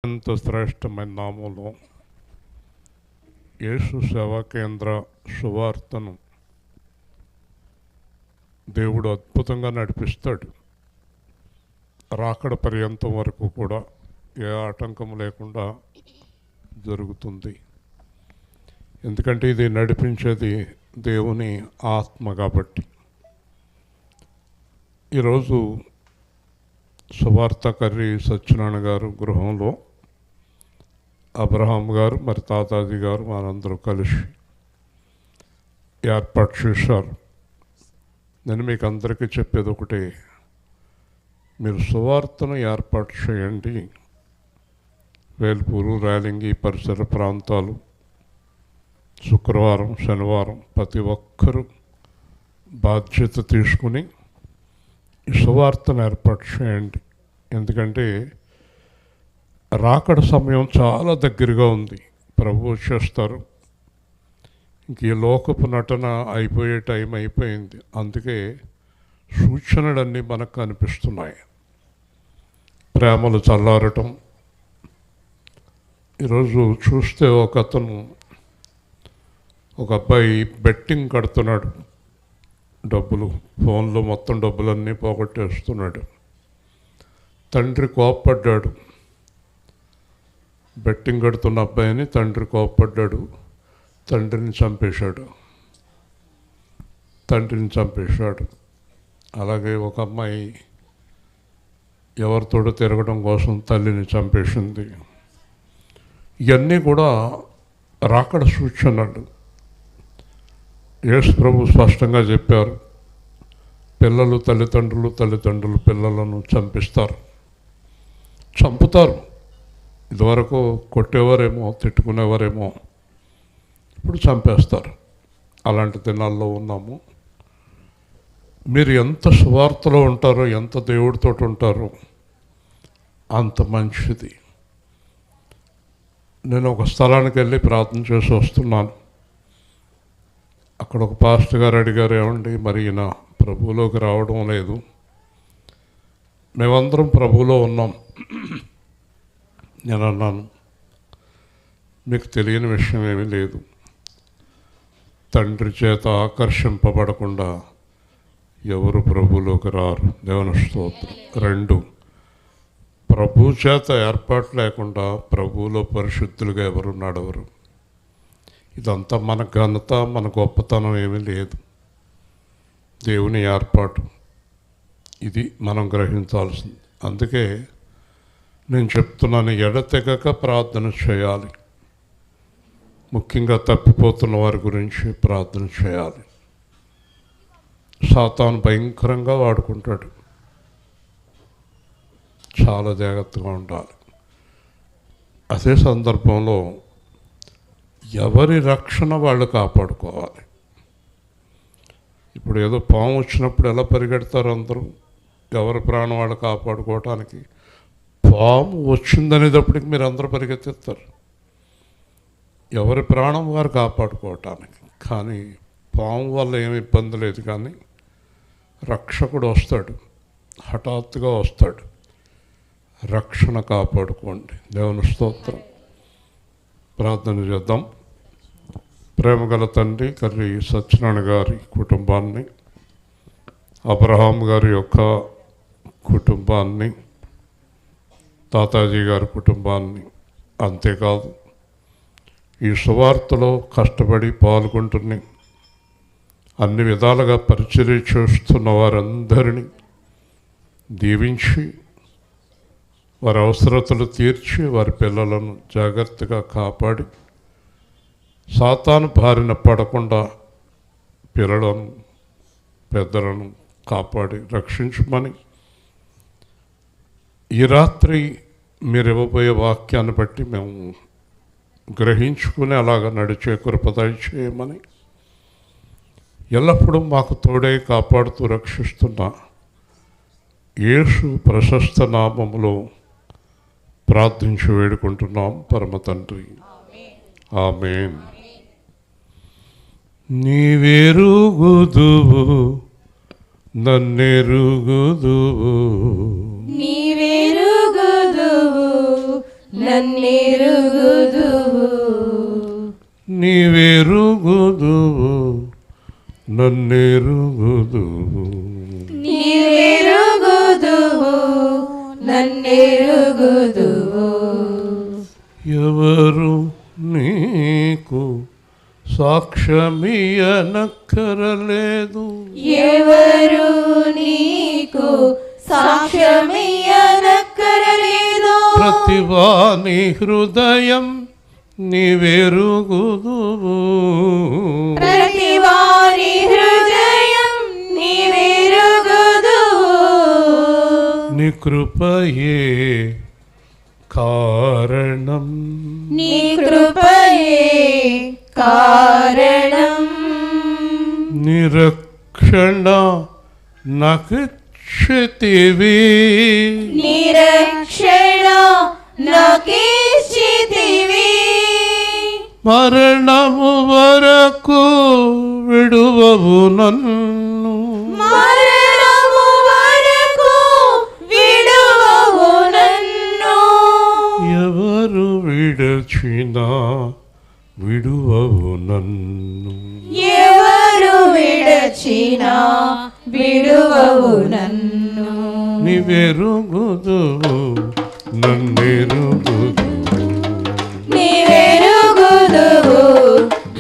అత్యంత శ్రేష్టమైన నామంలో యేసు సేవా కేంద్ర సువార్తను దేవుడు అద్భుతంగా నడిపిస్తాడు. రాకడ పర్యంతం వరకు కూడా ఏ ఆటంకం లేకుండా జరుగుతుంది. ఎందుకంటే ఇది నడిపించేది దేవుని ఆత్మ కాబట్టి. ఈరోజు సువార్త కర్రీ సత్యనారాయణ గారు గృహంలో అబ్రహాం గారు మరి తాతాజీ గారు మనందరూ కలిసి ఏర్పాటు చేశారు. నేను మీకు అందరికీ చెప్పేది ఒకటే, మీరు సువార్తను ఏర్పాటు చేయండి. వేల్పూరు, రేలింగి పరిసర ప్రాంతాలు శుక్రవారం, శనివారం ప్రతి ఒక్కరూ బాధ్యత తీసుకుని ఈ సువార్తను ఏర్పాటు చేయండి. ఎందుకంటే రాకడ సమయం చాలా దగ్గరగా ఉంది. ప్రభు వచ్చేస్తారు. ఇంక ఈ లోకపు నటన అయిపోయే టైం అయిపోయింది. అందుకే సూచనలన్నీ మనకు కనిపిస్తున్నాయి. ప్రేమలు చల్లారటం. ఈరోజు చూస్తే ఒక అబ్బాయి బెట్టింగ్ కడుతున్నాడు. డబ్బులు ఫోన్లో మొత్తం డబ్బులన్నీ పోగొట్టేస్తున్నాడు. తండ్రి కోప్పడ్డాడు. బెట్టింగ్ కడుతున్న అబ్బాయిని తండ్రి కోప్పడ్డాడు. తండ్రిని చంపేశాడు. అలాగే ఒక అమ్మాయి ఎవరితోడో తిరగడం కోసం తల్లిని చంపేసింది. ఇవన్నీ కూడా రాకడ సూచనలు. యేసు ప్రభు స్పష్టంగా చెప్పారు, పిల్లలు తల్లిదండ్రులు పిల్లలను చంపుతారు. ఇదివరకు కొట్టేవారేమో, తిట్టుకునేవారేమో, ఇప్పుడు చంపేస్తారు. అలాంటి దినాల్లో ఉన్నాము. మీరు ఎంత సువార్తలో ఉంటారో, ఎంత దేవుడితో ఉంటారో అంత మంచిది. నేను ఒక స్థలానికి వెళ్ళి ప్రార్థన చేసి వస్తున్నాను. అక్కడ ఒక పాస్టర్ గారు అడిగారు, ఏమండి మరి ఈయన ప్రభువులోకి రావడం లేదు. మేమందరం ప్రభువులో ఉన్నాం. నేను అన్నాను, మీకు తెలియని విషయం ఏమీ లేదు. తండ్రి చేత ఆకర్షింపబడకుండా ఎవరు ప్రభువులోకి రారు. దేవుని స్తోత్రం. 2, ప్రభు చేత ఏర్పాటు లేకుండా ప్రభువులో పరిశుద్ధులుగా ఎవరు నడవరు. ఇదంతా మన ఘనత, మన గొప్పతనం ఏమీ లేదు. దేవుని ఏర్పాటు. ఇది మనం గ్రహించాల్సింది. అందుకే నేను చెప్తున్నాను, ఎడతెగక ప్రార్థన చేయాలి. ముఖ్యంగా తప్పిపోతున్న వారి గురించి ప్రార్థన చేయాలి. సాతాను భయంకరంగా వాడుకుంటాడు. చాలా జాగ్రత్తగా ఉండాలి. అదే సందర్భంలో ఎవరి రక్షణ వాళ్ళు కాపాడుకోవాలి. ఇప్పుడు ఏదో పాము వచ్చినప్పుడు ఎలా పరిగెడతారు అందరూ? ఎవరి ప్రాణం వాళ్ళు కాపాడుకోవటానికి. పాము వచ్చిందనేటప్పటికి మీరు అందరూ పరిగెత్తిస్తారు. ఎవరి ప్రాణం వారు కాపాడుకోవటానికి. కానీ పాము వల్ల ఏమి ఇబ్బంది లేదు. కానీ రక్షకుడు వస్తాడు, హఠాత్తుగా వస్తాడు. రక్షణ కాపాడుకోండి. దేవుని స్తోత్రం. ప్రార్థన చేద్దాం. ప్రేమగల తండ్రి కర్రీ సత్యనారాయణ గారి కుటుంబాన్ని, అబ్రహాం గారి యొక్క కుటుంబాన్ని, తాతాజీ గారి కుటుంబాన్ని, అంతేకాదు ఈ సువార్తలో కష్టపడి పాల్గొంటున్న అన్ని విధాలుగా పరిచర్య చేస్తున్న వారందరినీ దీవించి, వారి అవసరతలు తీర్చి, వారి పిల్లలను జాగ్రత్తగా కాపాడి, సాతాను బారిన పడకుండా పిల్లలను, పెద్దలను కాపాడి రక్షించమని, ఈ రాత్రి మీరు ఇవ్వబోయే వాక్యాన్ని బట్టి మేము గ్రహించుకుని అలాగ నడిచే కృప దయచేయమని, ఎల్లప్పుడూ మాకు తోడై కాపాడుతూ రక్షిస్తున్న యేసు ప్రశస్త నామములో ప్రార్థించి వేడుకుంటున్నాం పరమ తండ్రి. ఆమేన్. నీవెరుగుదువు నన్నెరుగుదువు, నీవెరుగుదువు నన్నెరుగుదువు నీవెరుగుదువు నన్నెరుగుదువు నీవెరుగుదువు నన్నెరుగుదువు ఎవరు నీకు సాక్ష్యమియనక్కరలేదు ఎవరు నీకు సాక్ష్యమియనక్కరలేదు ప్రతివాని హృదయం నీవెరుగుదువు ప్రతివాని హృదయం నీవెరుగుదువు నీ కృపయే కారణం నీ కృపయే కారణం నిరక్షణ నక్షతివి నిరక్షణ నాకిచ్చితివి మరణము వరకు విడువవు నన్ను మరణము వరకు విడువవు నన్ను ఎవరు విడచినా విడువవు నన్ను ఎవరు విడచినా విడువవు నన్ను నీవెరుగుదువు నన్నెరుగుదువు నీవెరుగుదువు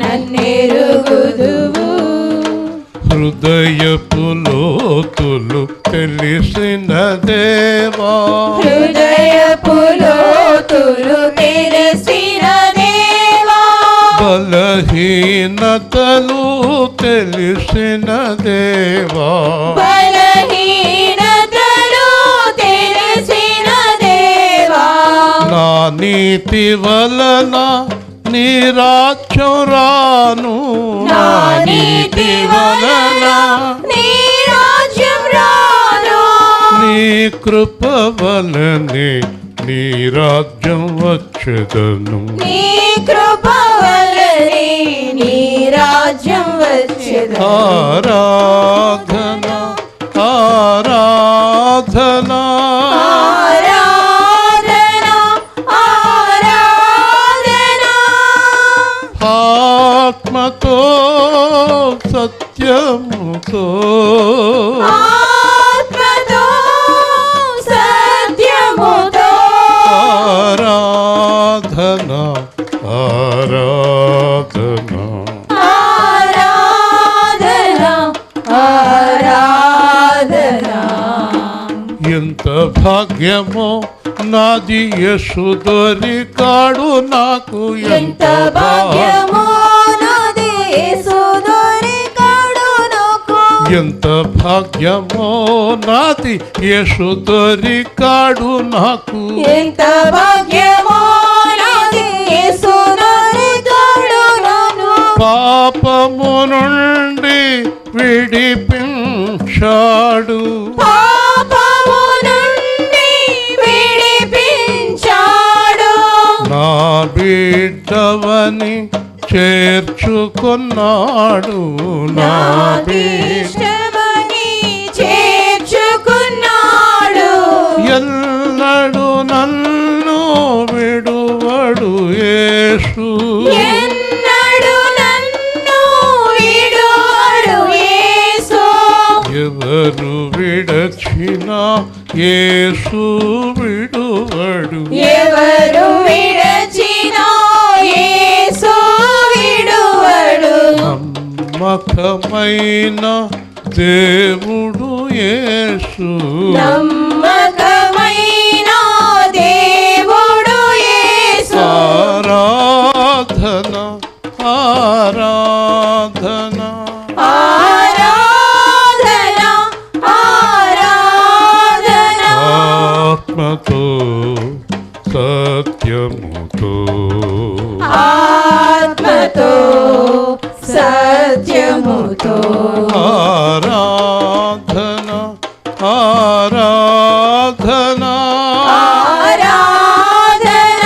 నన్నెరుగుదువు హృదయపు లోతులు తెలిసిన దేవా హృదయపు లోతులు తెలిసిన దేవా బలహీనతలు తెలిసిన దేవా బలహీనతలు తెలిసిన దేవా నా నీతి వలన నీ రాజ్యం రాను నా నీతి వలన నీ రాజ్యం రాను నీ కృప వలనే నీ రాజ్యం వచ్చెదను నీ కృప వలనే నీ రాజ్యం వచ్చెదను ఆరాధన ఆరాధన ఆరాధన ఆరాధన ఆత్మతో సత్యముతో ఆత్మతో సత్యముతో ఆరాధన ఆరాధన ఆరాధన ఆరాధన ఎంత భాగ్యమో నాది యశోదరికాడు నాకు ఎంత భాగ్యమో నాది యేసుదొరికాడు నాకు ఎంత భాగ్యమో నాది యశోదరికాడు నాకు ఎంత భాగ్యమో నాది యేసుదొరికాడు నాకు పాపము నుండి విడిపించాడు పాపము నుండి విడిపించాడు నా బిడ్డవని చేర్చుకున్నాడు నా బిడ్డ నాకిష్టమని చేర్చుకున్నాడు ఎల్లడు నన్ను విడువడు యేసు ఎన్నడు నన్ను విడువడు యేసు ఎవరు విడచినా యేసు విడువడు ఎవరు విడచినా యేసు విడువడు నమ్మకమైన దేవుడు యేసు నమ్మకమైన దేవుడు యేసు ఆరాధన ఆరాధన ఆరాధన ఆరాధన ఆత్మతో సత్యముతో ఆత్మతో సత్యముతో ఆరాధన ఆరాధన ఆరాధన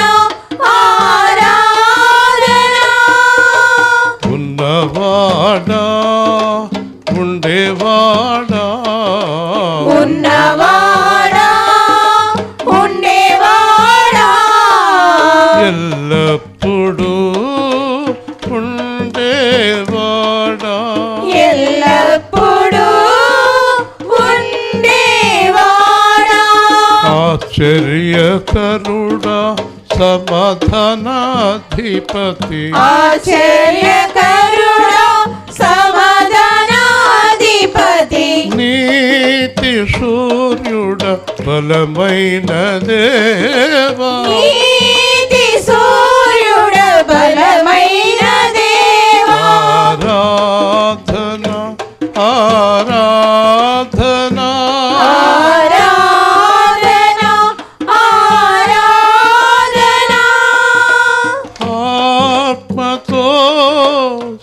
ఆరాధన ఉన్నవాడా ఉండేవాడా ఉన్నవాడా ఉండేవాడా ఎల్లప్పుడూ ఉండేవాడా ఎల్లప్పుడూ ఉండేవాడా ఆశ్చర్యకరుడా సమాధానాధిపతి ఆశ్చర్యకరుడా సమాధానాధిపతి నీతి సూర్యుడ బలమైన దేవా నీతి సూర్యుడ బలమైన దేవా ఆరాధన ఆరాధన ఆరాధన ఆరాధన ఆత్మతో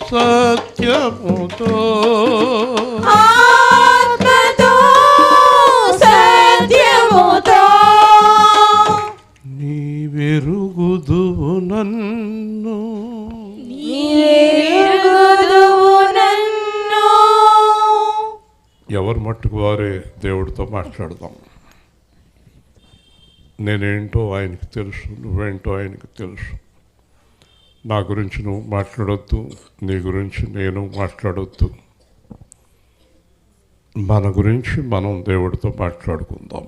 సత్యముతో ఆత్మతో సత్యముతో నీవెరుగుదువు నన్ను నీవెరుగుదువు నన్ను. ఎవరి మట్టుకు వారే దేవుడితో మాట్లాడదాం. నేనేంటో ఆయనకి తెలుసు, నువ్వేంటో ఆయనకి తెలుసు. నా గురించి నువ్వు మాట్లాడొద్దు, నీ గురించి నేను మాట్లాడొద్దు. మన గురించి మనం దేవుడితో మాట్లాడుకుందాం.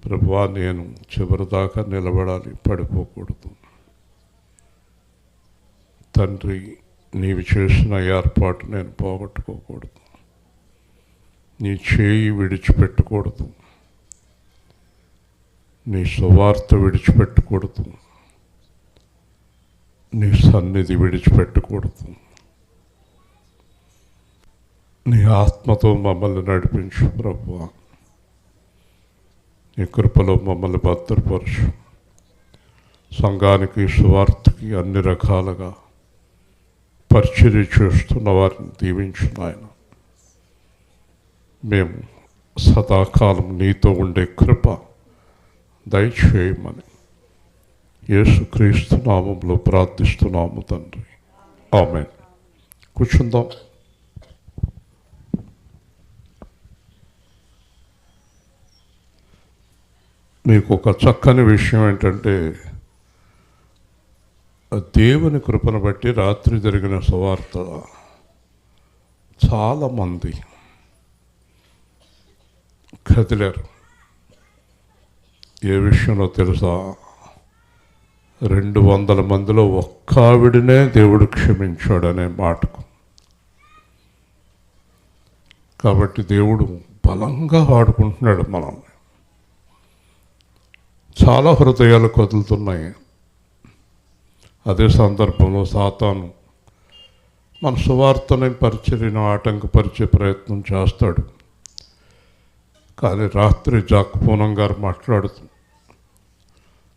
ప్రభువా, నేను చివరిదాకా నిలబడాలి, పడిపోకూడదు. తండ్రి, నీవు చేసిన ఏర్పాటు నేను పోగొట్టుకోకూడదు. నీ చేయి విడిచిపెట్టకూడదు. నీ సువార్త విడిచిపెట్టకూడదు. నీ సన్నిధి విడిచిపెట్టకూడదు. నీ ఆత్మతో మమ్మల్ని నడిపించు ప్రభువా. నీ కృపలో మమ్మల్ని భద్రపరచు. సంఘానికి, సువార్తకి అన్ని రకాలుగా పరిచర్య చేస్తున్న వారిని దీవించు నాయన. మేము సదాకాలం నీతో ఉండే కృప దయచేయమని యేసుక్రీస్తు నామంలో ప్రార్థిస్తున్నాము తండ్రి. ఆమేన్. కూర్చుందాం. మీకు ఒక చక్కని విషయం ఏంటంటే, దేవుని కృపను బట్టి రాత్రి జరిగిన సువార్త చాలామంది కదిలారు. ఏ విషయంలో తెలుసా? 200 మందిలో ఒక్క ఆవిడనే దేవుడు క్షమించాడనే మాటకు. కాబట్టి దేవుడు బలంగా వాడుకుంటున్నాడు మనల్ని. చాలా హృదయాలు కదులుతున్నాయి. అదే సందర్భంలో సాతాను మన సువార్తని పరిచర్యను ఆటంకపరిచే ప్రయత్నం చేస్తాడు. కానీ రాత్రి జాక్పూనం గారు మాట్లాడుతూ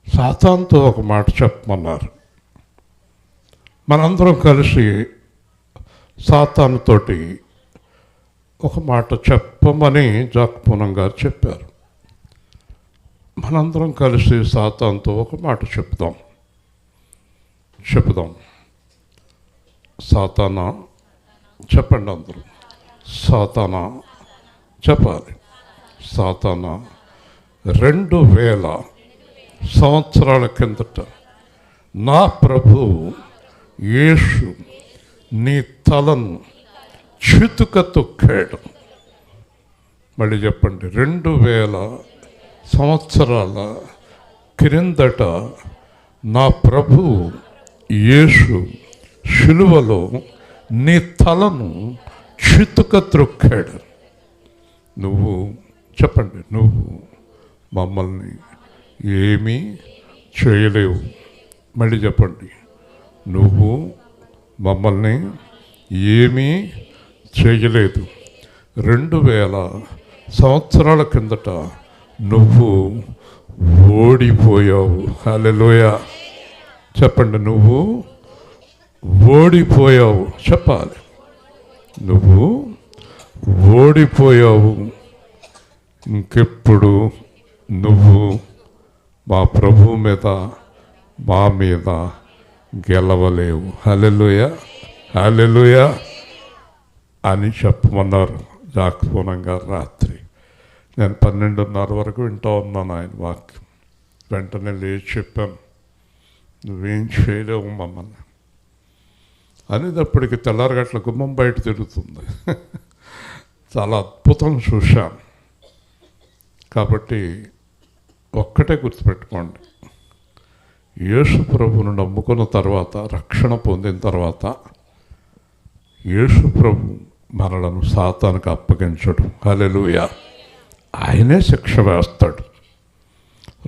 సాతానుతో ఒక మాట చెప్పమన్నారు. మనందరం కలిసి సాతానుతోటి ఒక మాట చెప్పమని జాక్పూనం గారు చెప్పారు. మనందరం కలిసి సాతానుతో ఒక మాట చెప్దాం. సాతానా, చెప్పండి అందరూ. సాతానా చెప్పాలి. సాతానా, 2000 సంవత్సరాల కిందట నా ప్రభువు యేసు నీ తలను చితుక తొక్కాడు. మళ్ళీ చెప్పండి. 2000 సంవత్సరాల క్రిందట నా ప్రభువు యేసు శిలువలో నీ తలను చితుక త్రొక్కాడు. నువ్వు చెప్పండి, నువ్వు మమ్మల్ని ఏమీ చేయలేవు. మళ్ళీ చెప్పండి. నువ్వు మమ్మల్ని ఏమీ చేయలేదు. 2000 సంవత్సరాల కిందట నువ్వు ఓడిపోయావు. హల్లెలూయా. చెప్పండి. నువ్వు ఓడిపోయావు. చెప్పాలి. నువ్వు ఓడిపోయావు. ఇంకెప్పుడు నువ్వు మా ప్రభు మీద, మా మీద గెలవలేవు. హల్లెలూయా, హల్లెలూయా అని చెప్పమన్నారు జాక్పూనం గారు రాత్రి. నేను 12:30 వరకు వింటూ ఉన్నాను ఆయన వాక్యం. వెంటనే లేచి చెప్పాను, నువ్వేం చేయలేవు మమ్మల్ని అనేటప్పటికి తెల్లారగట్ల గుమ్మం బయట తిరుగుతుంది. చాలా అద్భుతం చూశాను. కాబట్టి ఒక్కటే గుర్తుపెట్టుకోండి, యేసు ప్రభువును నమ్ముకున్న తర్వాత, రక్షణ పొందిన తర్వాత యేసు ప్రభు మనలను సాతానికి అప్పగించడు. హల్లెలూయా. ఆయనే శిక్ష వేస్తాడు.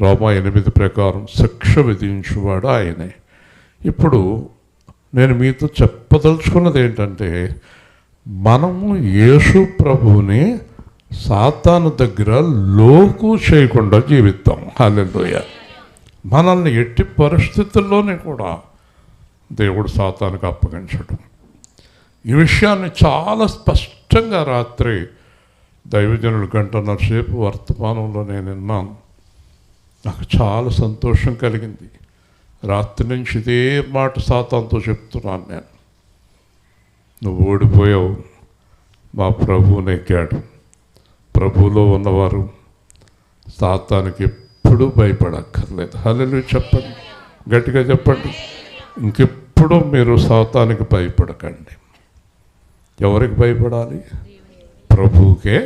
రోమా 8 ప్రకారం శిక్ష విధించువాడు ఆయనే. ఇప్పుడు నేను మీతో చెప్పదలుచుకున్నది ఏంటంటే, మనము యేసు ప్రభువుని సాతాను దగ్గర లోకు చేయకుండా జీవిద్దాం. హల్లెలూయా. మనల్ని ఎట్టి పరిస్థితుల్లోనే కూడా దేవుడు సాతానుకు అప్పగించడం. ఈ విషయాన్ని చాలా స్పష్టంగా రాత్రి దైవజనులు 1.5 సేపు వర్తమానంలో నేను విన్నాను. నాకు చాలా సంతోషం కలిగింది. రాత్రి నుంచి ఇదే మాట సాతానుతో చెప్తున్నాను నేను. నువ్వు ఓడిపోయావు, మా ప్రభువు నెగ్గాడు. ప్రభువులో ఉన్నవారు సాతానికి ఎప్పుడూ భయపడక్కర్లేదు. హల్లెలూయా చెప్పండి, గట్టిగా చెప్పండి. ఇంకెప్పుడు మీరు సాతానికి భయపడకండి. ఎవరికి భయపడాలి? ప్రభువుకే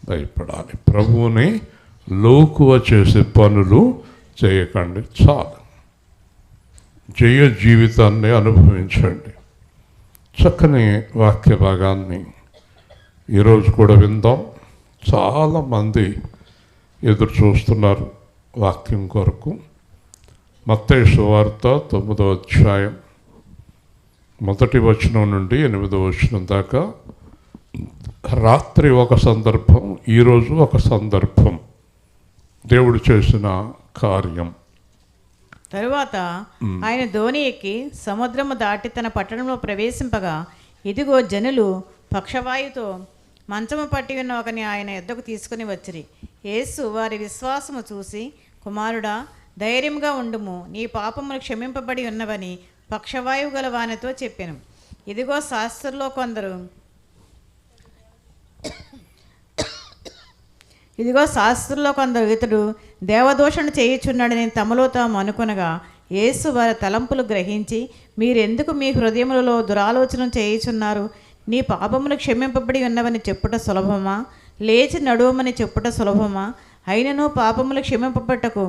భయపడాలి. ప్రభువుని లోకువ చేసే పనులు చేయకండి. చాలు. జయ జీవితాన్ని అనుభవించండి. చక్కని వాక్య భాగాన్ని ఈరోజు కూడా విందాం. చాలామంది ఎదురు చూస్తున్నారు వాక్యం కొరకు. మత్తయి సువార్త 9వ అధ్యాయం 1వ వచనం నుండి 8వ వచనం దాకా. రాత్రి ఒక సందర్భం, ఈరోజు ఒక సందర్భం. దేవుడు చేసిన కార్యం. తరువాత ఆయన ధోని ఎక్కి సముద్రము దాటి తన పట్టణంలో ప్రవేశింపగా, ఇదిగో జనులు పక్షవాయుతో మంచము పట్టి ఉన్న ఒకని ఆయన యొద్దకు తీసుకుని వచ్చిరి. యేసు వారి విశ్వాసము చూసి, కుమారుడా, ధైర్యంగా ఉండుము, నీ పాపములు క్షమింపబడి ఉన్నవని పక్షవాయువు గల వానితో చెప్పెను. ఇదిగో శాస్త్రుల్లో కొందరు ఇతడు దేవదూషణ చేయుచున్నాడని తమలో తాము అనుకొనగా, యేసు వారి తలంపులు గ్రహించి, మీరెందుకు మీ హృదయములలో దురాలోచన చేయుచున్నారు? నీ పాపములు క్షమింపబడి ఉన్నవని చెప్పుట సులభమా? లేచి నడువమని చెప్పుట సులభమా? అయినను పాపములు క్షమింపబట్టకు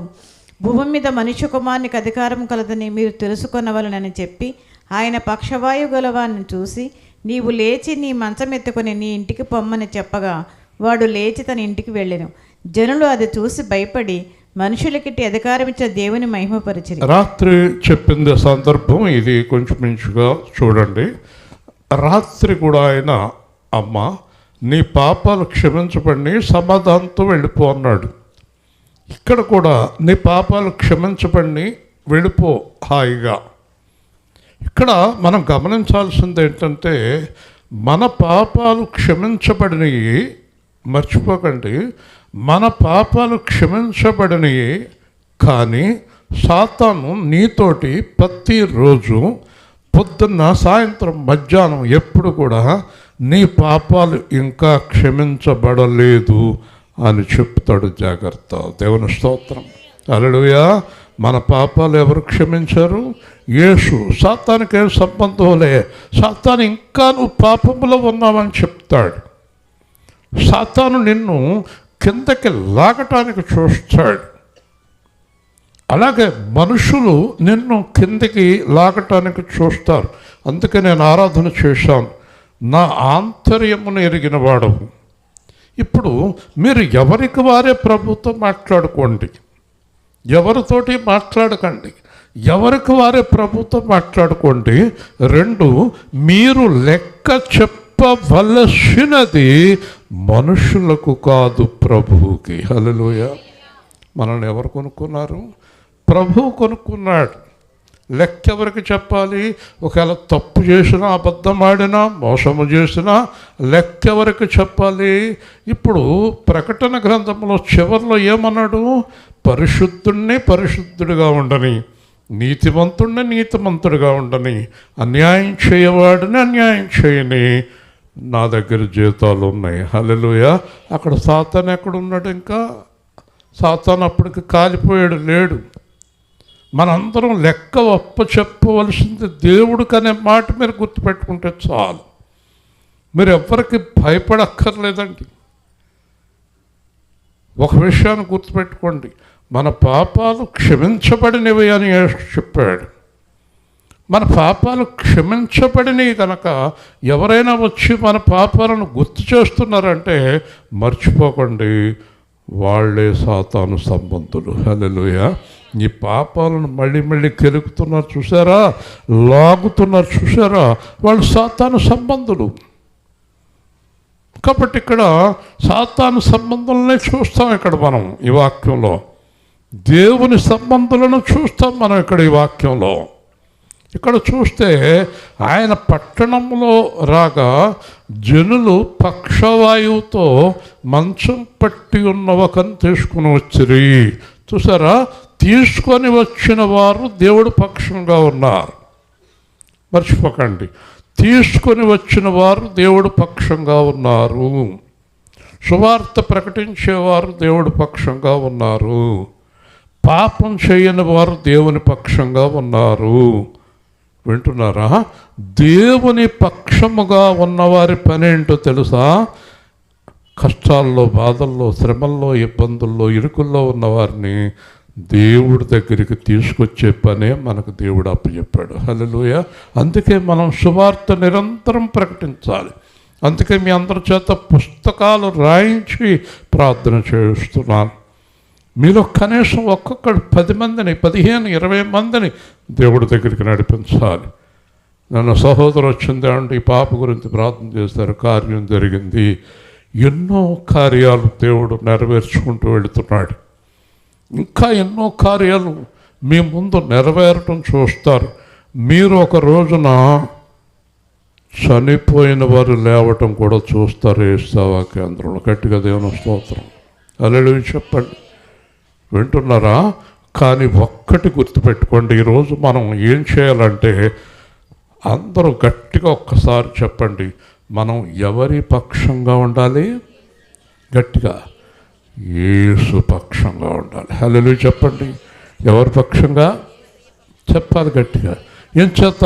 భూమి మీద మనుష్య కుమారునికి అధికారం కలదని మీరు తెలుసుకొనవలనని చెప్పి, ఆయన పక్షవాయువు గలవాన్ని చూసి, నీవు లేచి నీ మంచం ఎత్తుకొని నీ ఇంటికి పొమ్మని చెప్పగా, వాడు లేచి తన ఇంటికి వెళ్ళెను. జనులు అది చూసి భయపడి మనుషులకిట్టి అధికారం ఇచ్చే దేవుని మహిమపరిచిరి. రాత్రి చెప్పింది సందర్భం ఇది. కొంచెం మించుగా చూడండి. రాత్రి కూడా ఆయన, అమ్మ నీ పాపాలు క్షమించబడి సమాధానంతో వెళ్ళిపో అన్నాడు. ఇక్కడ కూడా నీ పాపాలు క్షమించబడి వెళ్ళిపో హాయిగా. ఇక్కడ మనం గమనించాల్సింది ఏంటంటే, మన పాపాలు క్షమించబడినవి, మర్చిపోకండి, మన పాపాలు క్షమించబడినవి. కానీ సాతాను నీతోటి ప్రతిరోజు పొద్దున్న, సాయంత్రం, మధ్యాహ్నం ఎప్పుడు కూడా నీ పాపాలు ఇంకా క్షమించబడలేదు అని చెప్తాడు. జాగ్రత్త. దేవుని స్తోత్రం. హల్లెలూయా. మన పాపాలు ఎవరు క్షమించారు? యేసు. సాతానికి ఏం సంబంధంలే. సాతాను ఇంకా నువ్వు పాపంలో ఉన్నావని చెప్తాడు. సాతాను నిన్ను కిందకి లాగటానికి చూస్తాడు. అలాగే మనుషులు నిన్ను కిందకి లాగటానికి చూస్తారు. అందుకే నేను ఆరాధన చేశాను, నా ఆంతర్యమును ఎరిగిన వాడవు. ఇప్పుడు మీరు ఎవరికి వారే ప్రభుతో మాట్లాడుకోండి, ఎవరితోటి మాట్లాడకండి. ఎవరికి వారే ప్రభుతో మాట్లాడుకోండి. 2, మీరు లెక్క చెప్పవలసినది మనుషులకు కాదు, ప్రభువుకి. హల్లెలూయా. మనల్ని ఎవరు కొనుక్కున్నారు? ప్రభువు కొనుక్కున్నాడు. లెక్క ఎవరికి చెప్పాలి? ఒకవేళ తప్పు చేసినా, అబద్ధం ఆడినా, మోసము చేసినా లెక్క ఎవరికి చెప్పాలి? ఇప్పుడు ప్రకటన గ్రంథంలో చివరిలో ఏమన్నాడు? పరిశుద్ధుణ్ణి పరిశుద్ధుడిగా ఉండని, నీతిమంతుణ్ణి నీతిమంతుడిగా ఉండని, అన్యాయం చేయవాడిని అన్యాయం చేయని, నా దగ్గర జీతాలు ఉన్నాయి. హల్లెలూయా. అక్కడ సాతాను ఎక్కడున్నాడు? ఇంకా సాతాను అప్పటికి కాలిపోయాడు, లేడు. మనందరం లెక్క చెప్పవలసింది దేవుడికి అనే మాట మీరు గుర్తుపెట్టుకుంటే చాలు. మీరు ఎవ్వరికి భయపడక్కర్లేదండి. ఒక విషయాన్ని గుర్తుపెట్టుకోండి, మన పాపాలు క్షమించబడినవి అని యేసు చెప్పాడు. మన పాపాలు క్షమించబడినవి కనుక ఎవరైనా వచ్చి మన పాపాలను గుర్తు చేస్తున్నారంటే మర్చిపోకండి, వాళ్ళే సాతాను సంబంధులు. హల్లెలూయా. ఈ పాపాలను మళ్ళీ మళ్ళీ కెలుకుతున్నారు చూసారా, లాగుతున్నారు చూసారా, వాళ్ళు సాతాను సంబంధులు. కాబట్టి ఇక్కడ సాతాను సంబంధులనే చూస్తాం ఇక్కడ మనం ఈ వాక్యంలో. దేవుని సంబంధులను చూస్తాం మనం ఇక్కడ ఈ వాక్యంలో. ఇక్కడ చూస్తే ఆయన పట్టణంలో రాగా జనులు పక్షవాయువుతో మంచం పట్టి ఉన్న ఒకరిని తీసుకుని వచ్చిరి. చూసారా, తీసుకొని వచ్చిన వారు దేవుడి పక్షంగా ఉన్నారు. మర్చిపోకండి, తీసుకొని వచ్చిన వారు దేవుడి పక్షంగా ఉన్నారు. సువార్త ప్రకటించేవారు దేవుడి పక్షంగా ఉన్నారు. పాపం చేయని వారు దేవుని పక్షంగా ఉన్నారు. వింటున్నారా? దేవుని పక్షముగా ఉన్నవారి పని ఏంటో తెలుసా? కష్టాల్లో, బాధల్లో, శ్రమల్లో, ఇబ్బందుల్లో, ఇరుకుల్లో ఉన్నవారిని దేవుడి దగ్గరికి తీసుకొచ్చే పనే మనకు దేవుడు అప్పచెప్పాడు. హల్లెలూయా. అందుకే మనం సువార్త నిరంతరం ప్రకటించాలి. అందుకే మీ అందరి చేత పుస్తకాలు రాయించి ప్రార్థన చేస్తున్నాను. మీలో కనీసం ఒక్కొక్కడు 10 మందిని, 15, 20 మందిని దేవుడి దగ్గరికి నడిపించాలి. నన్ను సహోదరు వచ్చింది అంటే ఈ పాప గురించి ప్రార్థన చేస్తారు, కార్యం జరిగింది. ఎన్నో కార్యాలు దేవుడు నెరవేర్చుకుంటూ వెళుతున్నాడు. ఇంకా ఎన్నో కార్యాలు మీ ముందు నెరవేరటం చూస్తారు. మీరు ఒక రోజున చనిపోయిన వారు లేవటం కూడా చూస్తారు. ఏ సేవా కేంద్రంలో గట్టిగా దేవుని స్తోత్రం. హల్లెలూయా చెప్పండి. వింటున్నారా? కానీ ఒక్కటి గుర్తుపెట్టుకోండి, ఈరోజు మనం ఏం చేయాలంటే అందరూ గట్టిగా ఒక్కసారి చెప్పండి, మనం ఎవరి పక్షంగా ఉండాలి? గట్టిగా యేసు పక్షంగా ఉండాలి. హల్లెలూయా చెప్పండి. ఎవరి పక్షంగా చెప్పాలి గట్టిగా. ఏం చేత?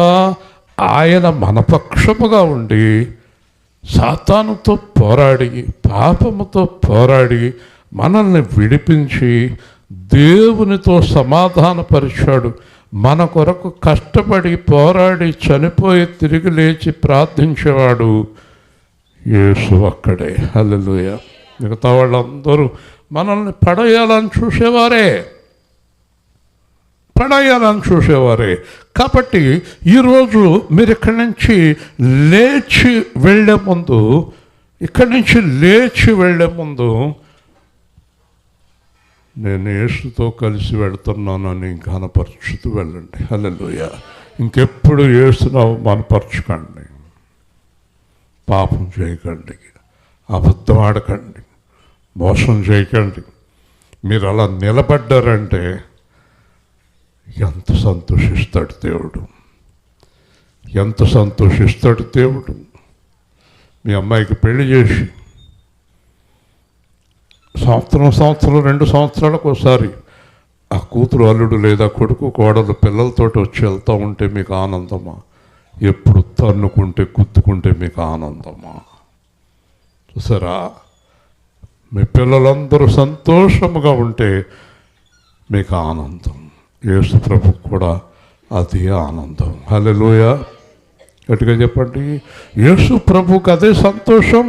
ఆయన మన పక్షముగా ఉండి సాతానుతో పోరాడి, పాపముతో పోరాడి మనల్ని విడిపించి దేవునితో సమాధానపరిచాడు. మన కొరకు కష్టపడి పోరాడి చనిపోయి తిరిగి లేచి ప్రార్థించేవాడు యేసు ఒక్కడే. హల్లెలూయా. మిగతా వాళ్ళందరూ మనల్ని పడేయాలని చూసేవారే. కాబట్టి ఈరోజు మీరు ఇక్కడి నుంచి లేచి వెళ్ళే ముందు నేను యేసుతో కలిసి వెళుతున్నానని ఘనపరచుతూ వెళ్ళండి. హల్లెలూయా. ఇంకెప్పుడు యేసును అవమానపరచకండి, పాపం చేయకండి, అబద్ధం ఆడకండి, మోసం చేయకండి. మీరు అలా నిలబడ్డారంటే ఎంత సంతోషిస్తాడు దేవుడు, ఎంత సంతోషిస్తాడు దేవుడు. మీ అమ్మాయికి పెళ్లి చేసి సంవత్సరం 2 సంవత్సరాలకు ఒకసారి ఆ కూతురు అల్లుడు లేదా కొడుకు కోడలు పిల్లలతోటి వచ్చి వెళ్తూ ఉంటే మీకు ఆనందమా? ఎప్పుడు తన్నుకుంటే గుద్దుకుంటే మీకు ఆనందమా? చూసారా? మీ పిల్లలందరూ సంతోషముగా ఉంటే మీకు ఆనందం. యేసు ప్రభు కూడా అదే ఆనందం. హల్లెలూయా. గట్టిగా చెప్పండి. యేసు ప్రభుకి అదే సంతోషం.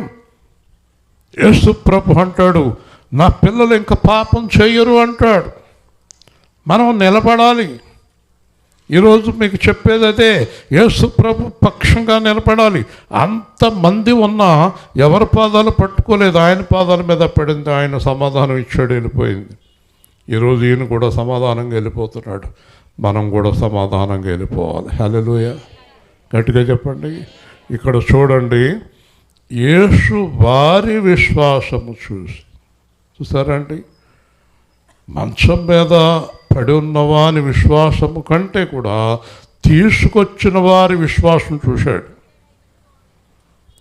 యేసు ప్రభు అంటాడు, నా పిల్లలు ఇంకా పాపం చెయ్యరు అంటాడు. మనం నిలబడాలి. ఈరోజు మీకు చెప్పేది అదే, యేసు ప్రభు పక్షంగా నిలబడాలి. అంతమంది ఉన్నా ఎవరి పాదాలు పట్టుకోలేదు, ఆయన పాదాల మీద పడింది. ఆయన సమాధానం ఇచ్చాడు, వెళ్ళిపోయింది. ఈరోజు ఈయన కూడా సమాధానంగా వెళ్ళిపోతున్నాడు. మనం కూడా సమాధానంగా వెళ్ళిపోవాలి. హల్లెలూయా. గట్టిగా చెప్పండి. ఇక్కడ చూడండి, యేసు వారి విశ్వాసము చూసారండి. మంచం మీద పడి ఉన్నవాని విశ్వాసము కంటే కూడా తీసుకొచ్చిన వారి విశ్వాసం చూశాడు.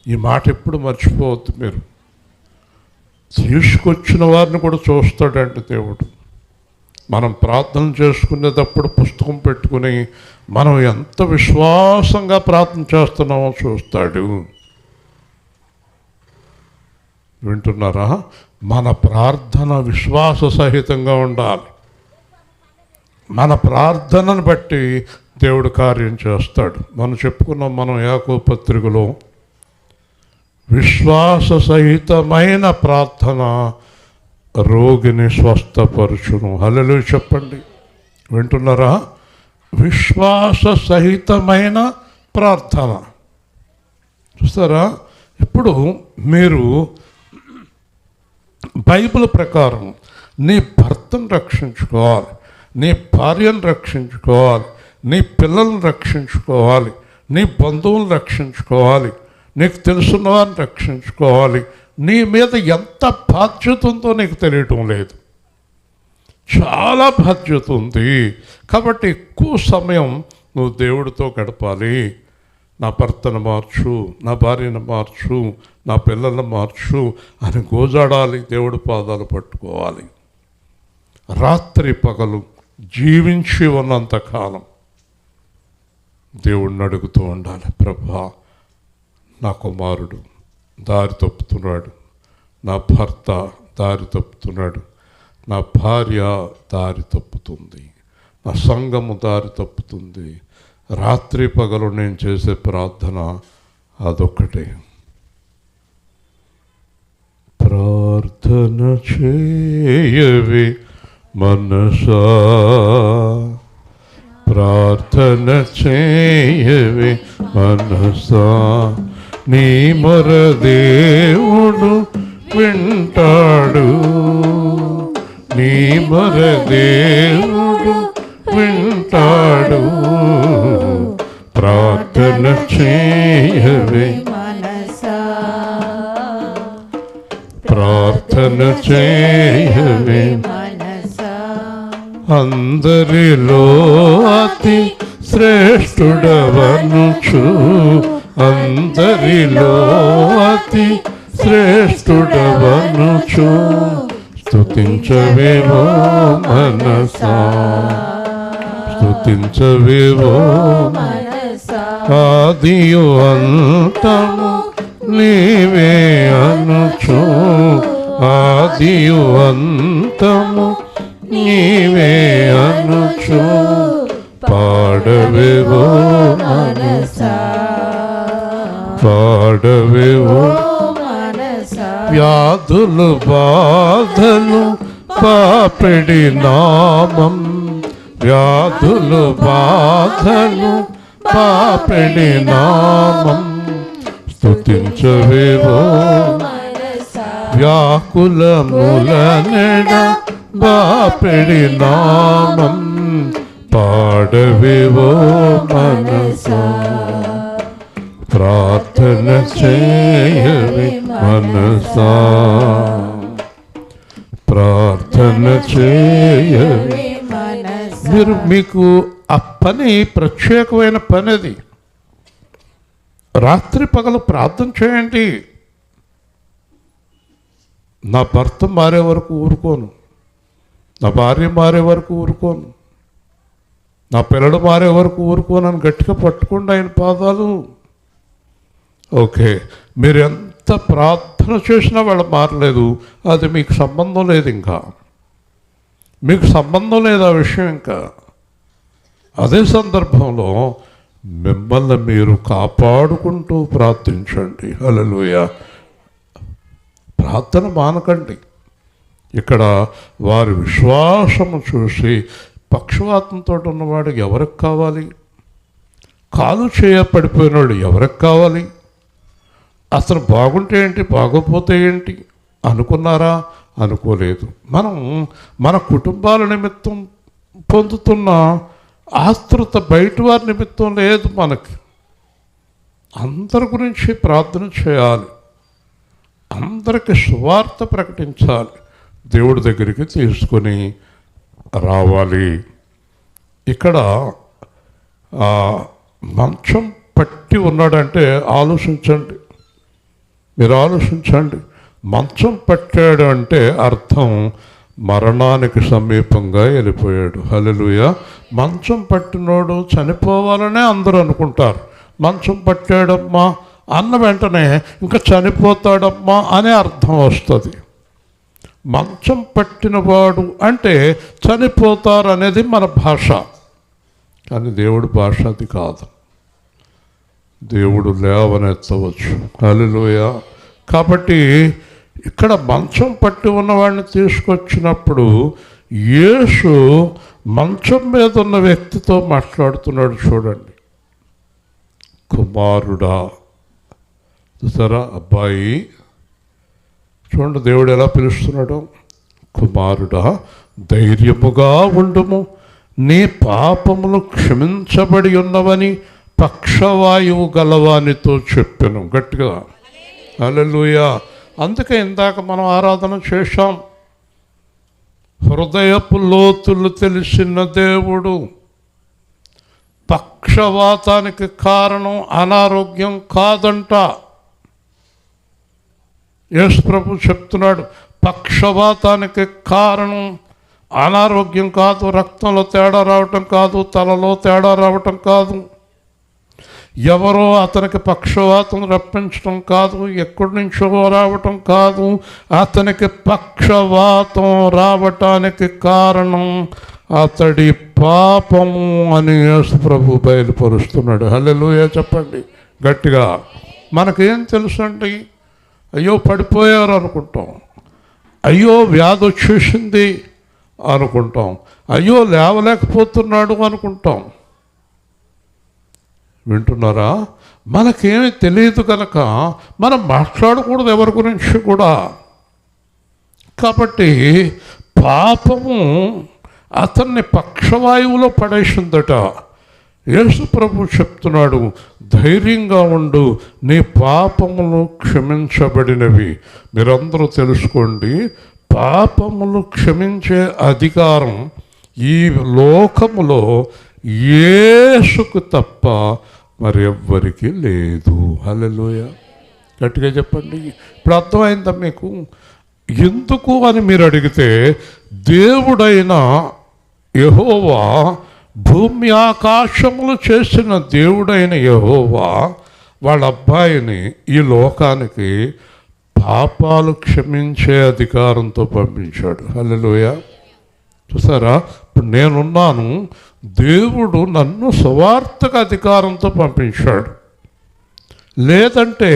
ఈ మాట ఎప్పుడు మర్చిపోవద్దు మీరు. తీసుకొచ్చిన వారిని కూడా చూస్తాడంటే దేవుడు. మనం ప్రార్థన చేసుకునేటప్పుడు పుస్తకం పెట్టుకుని మనం ఎంత విశ్వాసంగా ప్రార్థన చేస్తున్నామో చూస్తాడు. వింటున్నారా? మన ప్రార్థన విశ్వాస సహితంగా ఉండాలి. మన ప్రార్థనను బట్టి దేవుడు కార్యం చేస్తాడు. మనం చెప్పుకున్నాం, మనం యాకోబు పత్రికలో విశ్వాస సహితమైన ప్రార్థన రోగిని స్వస్థపరచును. హల్లెలూయా చెప్పండి. వింటున్నారా? విశ్వాస సహితమైన ప్రార్థన. చూస్తారా? ఇప్పుడు మీరు బైబిల్ ప్రకారం నీ భర్తను రక్షించుకోవాలి, నీ భార్యను రక్షించుకోవాలి, నీ పిల్లల్ని రక్షించుకోవాలి, నీ బంధువులను రక్షించుకోవాలి, నీకు తెలుసున్న వారిని రక్షించుకోవాలి. నీ మీద ఎంత బాధ్యత ఉందో నీకు తెలియటం లేదు. చాలా బాధ్యత ఉంది. కాబట్టి ఎక్కువ సమయం నువ్వు దేవుడితో గడపాలి. నా భర్తను మార్చు, నా భార్యను మార్చు, నా పిల్లలను మార్చు అని గోజాడాలి, దేవుడి పాదాలు పట్టుకోవాలి. రాత్రి పగలు జీవించి ఉన్నంత కాలం దేవుడిని అడుగుతూ ఉండాలి. ప్రభా, నా కుమారుడు దారి తప్పుతున్నాడు, నా భర్త దారి తప్పుతున్నాడు, నా భార్య దారి తప్పుతుంది, నా సంఘము దారి తప్పుతుంది. రాత్రి పగలు నేను చేసే ప్రార్థన అదొక్కటే. ప్రార్థన చేయవే మనసా, ప్రార్థన చేయవే మనసా, నీ మొర దేవుడు వింటాడు, నీ మొర దేవుడు వింటాడు. ప్రార్థన చేయవే మనసా, ప్రార్థన చేయవే మనసా, అందరిలో అతి శ్రేష్ఠుడవనుచు, అందరిలో అతి శ్రేష్ఠుడవనుచు, స్తుతించవేవో మనసా, స్తుతించవేవో మనసా, ఆదియు అంతము నీవే అనుచు, ఆదియు అంతము నీవే అనుచు, పాడవేవో మనసా, పాడవేవో మనసా, వ్యాధులు బాధలు పాపిడి నామం, వ్యాధులు బాధలు పాపిడి నామం, స్తుతించవేవో మనసా, వ్యాకులముల నెడ బాపిడి నామం, పాడవేవో మనసా, ప్రార్థన చేయవే మనసా, ప్రార్థన చేయవే. మనసా, మీకు ఆ పని ప్రత్యేకమైన పని. అది రాత్రి పగలు ప్రార్థన చేయండి. నా భర్త మారే వరకు ఊరుకోను, నా భార్య మారే వరకు ఊరుకోను, నా పిల్లలు మారే వరకు ఊరుకోనని గట్టిగా పట్టుకోండి ఆయన పాదాలు. ఓకే, మీరు ఎంత ప్రార్థన చేసినా వాళ్ళు మారలేదు, అది మీకు సంబంధం లేదు. ఇంకా మీకు సంబంధం లేదు ఆ విషయం. ఇంకా అదే సందర్భంలో మిమ్మల్ని మీరు కాపాడుకుంటూ ప్రార్థించండి. హల్లెలూయా. ప్రార్థన మానకండి. ఇక్కడ వారి విశ్వాసము చూసి పక్షవాతంతో ఉన్నవాడు ఎవరికి కావాలి? కాలు చేయపడిపోయినాడు ఎవరికి కావాలి? అసలు బాగుంటే ఏంటి, బాగోపోతే ఏంటి అనుకున్నారా? అనుకోలేదు. మనం మన కుటుంబాల నిమిత్తం పొందుతున్న ఆతృత బయట వారి నిమిత్తం లేదు మనకి. అందరి గురించి ప్రార్థన చేయాలి, అందరికి సువార్త ప్రకటించాలి, దేవుడి దగ్గరికి తీసుకొని రావాలి. ఇక్కడ మంచం పట్టి ఉన్నాడంటే ఆలోచించండి, మీరు ఆలోచించండి. మంచం పట్టాడు అంటే అర్థం మరణానికి సమీపంగా వెళ్ళిపోయాడు. హల్లెలూయా. మంచం పట్టినోడు చనిపోవాలనే అందరూ అనుకుంటారు. మంచం పట్టాడమ్మా అన్న వెంటనే ఇంకా చనిపోతాడమ్మా అనే అర్థం వస్తుంది. మంచం పట్టినవాడు అంటే చనిపోతారు అనేది మన భాష, కానీ దేవుడి భాష అది కాదు. దేవుడు లేవనెత్తవచ్చు. హల్లెలూయా. కాబట్టి ఇక్కడ మంచం పట్టి ఉన్నవాడిని తీసుకొచ్చినప్పుడు యేసు మంచం మీద ఉన్న వ్యక్తితో మాట్లాడుతున్నాడు. చూడండి, కుమారుడా. చూసారా అబ్బాయి, చూడండి దేవుడు ఎలా పిలుస్తున్నాడు. కుమారుడా, ధైర్యముగా ఉండుము, నీ పాపములు క్షమించబడి ఉన్నవని పక్షవాయువు గలవానితో చెప్పాను. గట్టిగా హల్లెలూయా. అందుకే ఇందాక మనం ఆరాధన చేశాం. హృదయపు లోతులు తెలిసిన దేవుడు. పక్షవాతానికి కారణం అనారోగ్యం కాదంట. యేసు ప్రభు చెప్తున్నాడు, పక్షవాతానికి కారణం అనారోగ్యం కాదు, రక్తంలో తేడా రావటం కాదు, తలలో తేడా రావటం కాదు, ఎవరో అతనికి పక్షవాతం రప్పించడం కాదు, ఎక్కడి నుంచో రావటం కాదు. అతనికి పక్షవాతం రావటానికి కారణం అతడి పాపము అని యేసు ప్రభు బయలుపరుస్తున్నాడు. హల్లెలూయా. చెప్పండి గట్టిగా. మనకేం తెలుసు అండి? అయ్యో పడిపోయారు అనుకుంటాం, అయ్యో వ్యాధి వచ్చేసింది అనుకుంటాం, అయ్యో లేవలేకపోతున్నాడు అనుకుంటాం. వింటున్నారా? మనకేమి తెలియదు కనుక మనం మాట్లాడకూడదు ఎవరి గురించి కూడా. కాబట్టి పాపము అతన్ని పక్షవాయువులో పడేసిందట. యేసు ప్రభు చెప్తున్నాడు, ధైర్యంగా ఉండు, నీ పాపములు క్షమించబడినవి. మీరందరూ తెలుసుకోండి, పాపములు క్షమించే అధికారం ఈ లోకములో యేసుకు తప్ప మరి ఎవ్వరికి లేదు. హల్లెలూయా. గట్టిగా చెప్పండి. ఇప్పుడు అర్థమైందా మీకు? ఎందుకు అని మీరు అడిగితే, దేవుడైన యెహోవా, భూమి ఆకాశములు చేసిన దేవుడైన యెహోవా వాళ్ళ అబ్బాయిని ఈ లోకానికి పాపాలు క్షమించే అధికారంతో పంపించాడు. హల్లెలూయా. చూసారా? ఇప్పుడు నేనున్నాను, దేవుడు నన్ను సువార్తకు అధికారంతో పంపించాడు. లేదంటే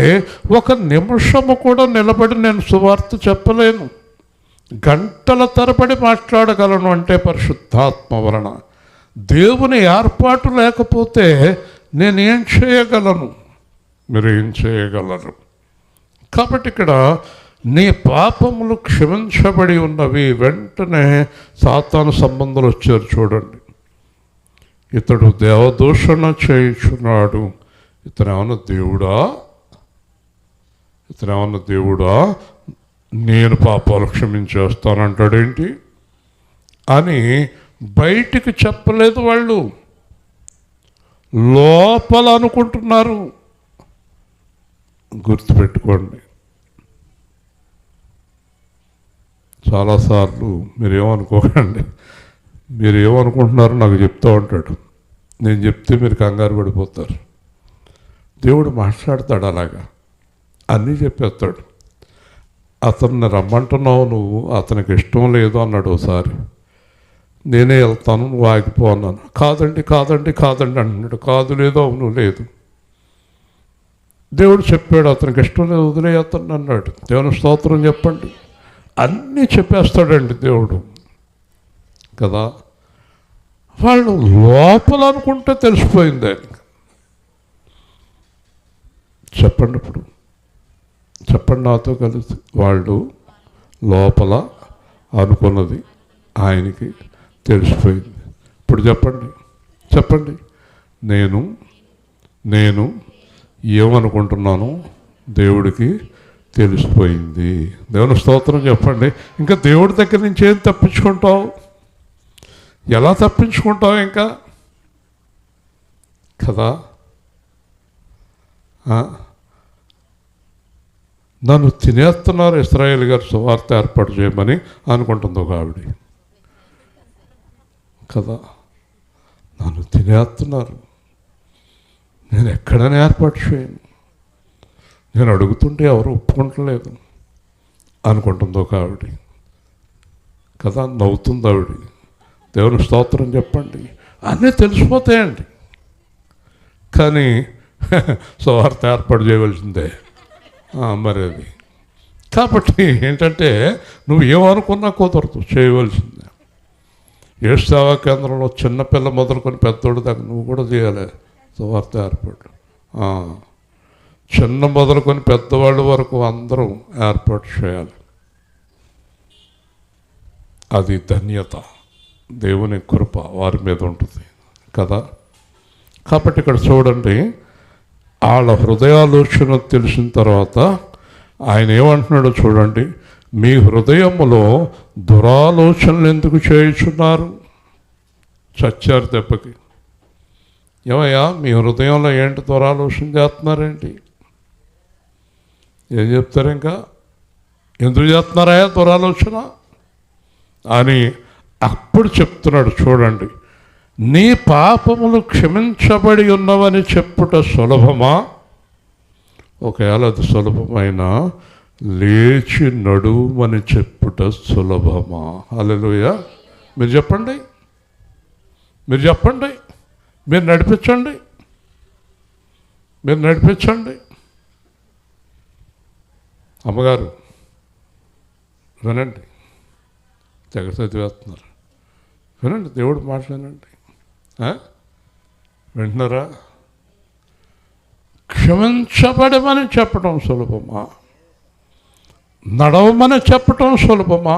ఒక నిమిషము కూడా నిలబడి నేను సువార్త చెప్పలేను. గంటల తరబడి మాట్లాడగలను అంటే పరిశుద్ధాత్మ వలన. దేవుని ఏర్పాటు లేకపోతే నేనేం చేయగలను? మీరు ఏం చేయగలరు? కాబట్టి ఇక్కడ నీ పాపములు క్షమించబడి ఉన్నవి. వెంటనే సాతాను సంబంధాలు వచ్చారు. చూడండి, ఇతడు దేవదూషణ చేయుచున్నాడు, ఇతనేమన్నా దేవుడా? ఇతనేమన్నా దేవుడా? నేను పాపాలు క్షమించేస్తానంటాడేంటి అని బయటికి చెప్పలేదు. వాళ్ళు లోపల అనుకుంటున్నారు. గుర్తుపెట్టుకోండి, చాలాసార్లు మీరేమనుకోకండి, మీరు ఏమనుకుంటున్నారో నాకు చెప్తూ ఉంటాడు. నేను చెప్తే మీరు కంగారు పడిపోతారు. దేవుడు మాట్లాడతాడు అలాగా, అన్నీ చెప్పేస్తాడు. అతన్ని రమ్మంటున్నావు నువ్వు, అతనికి ఇష్టం లేదు అన్నాడు ఒకసారి. నేనే వెళ్తాను, నువ్వు ఆగిపో అన్నాను. కాదండి కాదండి కాదండి అంటున్నాడు. కాదు లేదు, అవును లేదు. దేవుడు చెప్పాడు అతనికి ఇష్టం లేదు, వదిలే అతన్ని అన్నాడు. దేవుని స్తోత్రం చెప్పండి. అన్నీ చెప్పేస్తాడండి దేవుడు కదా. వాళ్ళు లోపల అనుకుంటే తెలిసిపోయింది ఆయనకి. చెప్పండి ఇప్పుడు, చెప్పండి నాతో కలిసి. వాళ్ళు లోపల అనుకున్నది ఆయనకి తెలిసిపోయింది. ఇప్పుడు చెప్పండి, చెప్పండి. నేను ఏమనుకుంటున్నాను దేవుడికి తెలిసిపోయింది. దేవుని స్తోత్రం చెప్పండి. ఇంకా దేవుడి దగ్గర నుంచి ఏం తప్పించుకుంటావు? ఎలా తప్పించుకుంటావు ఇంకా కదా? నన్ను తినేస్తున్నారు ఇశ్రాయేల్ గారు సువార్త ఏర్పాటు చేయమని అనుకుంటుంది ఒక ఆవిడ కదా. నన్ను తినేస్తున్నారు, నేను ఎక్కడైనా ఏర్పాటు చేయను, నేను అడుగుతుంటే ఎవరు ఒప్పుకుంటలేదు అనుకుంటుంది ఒక ఆవిడ కదా. నవ్వుతుంది ఆవిడ. దేవుని స్తోత్రం చెప్పండి. అన్నీ తెలిసిపోతాయండి, కానీ సువార్త ఏర్పాటు చేయవలసిందే మరి అది. కాబట్టి ఏంటంటే నువ్వు ఏమనుకున్నా కుదరదు, చేయవలసిందే. యేసు సేవా కేంద్రంలో చిన్నపిల్ల మొదలుకొని పెద్దోడు దాకా నువ్వు కూడా చేయాలి సువార్త ఏర్పాటు. చిన్న మొదలుకొని పెద్దవాళ్ళ వరకు అందరూ ఏర్పాటు చేయాలి. అది ధన్యత, దేవుని కృప వారి మీద ఉంటుంది కదా. కాబట్టి ఇక్కడ చూడండి, వాళ్ళ హృదయాలోచన తెలిసిన తర్వాత ఆయన ఏమంటున్నాడో చూడండి. మీ హృదయములో దురాలోచనలు ఎందుకు చేయుచున్నారు? చచ్చారు దెబ్బకి. ఏమయ్యా మీ హృదయంలో ఏంటి దురాలోచన చేస్తున్నారేంటి? ఏం చెప్తారు ఇంకా? ఎందుకు చేస్తున్నారా దురాలోచన అని అప్పుడు చెప్తున్నాడు చూడండి. నీ పాపములు క్షమించబడి ఉన్నవని చెప్పుట సులభమా? ఒకవేళ అది సులభమైనా లేచి నడుమని చెప్పుట సులభమా? హల్లెలూయా. మీరు చెప్పండి, మీరు చెప్పండి, మీరు నడిపించండి, మీరు నడిపించండి. అమ్మగారు వినండి, తెగ చదివేస్తున్నారు, వినండి, దేవుడు మాట్లాడండి. వింటున్నారా? క్షమించబడమని చెప్పడం సులభమా? నడవమని చెప్పటం సులభమా?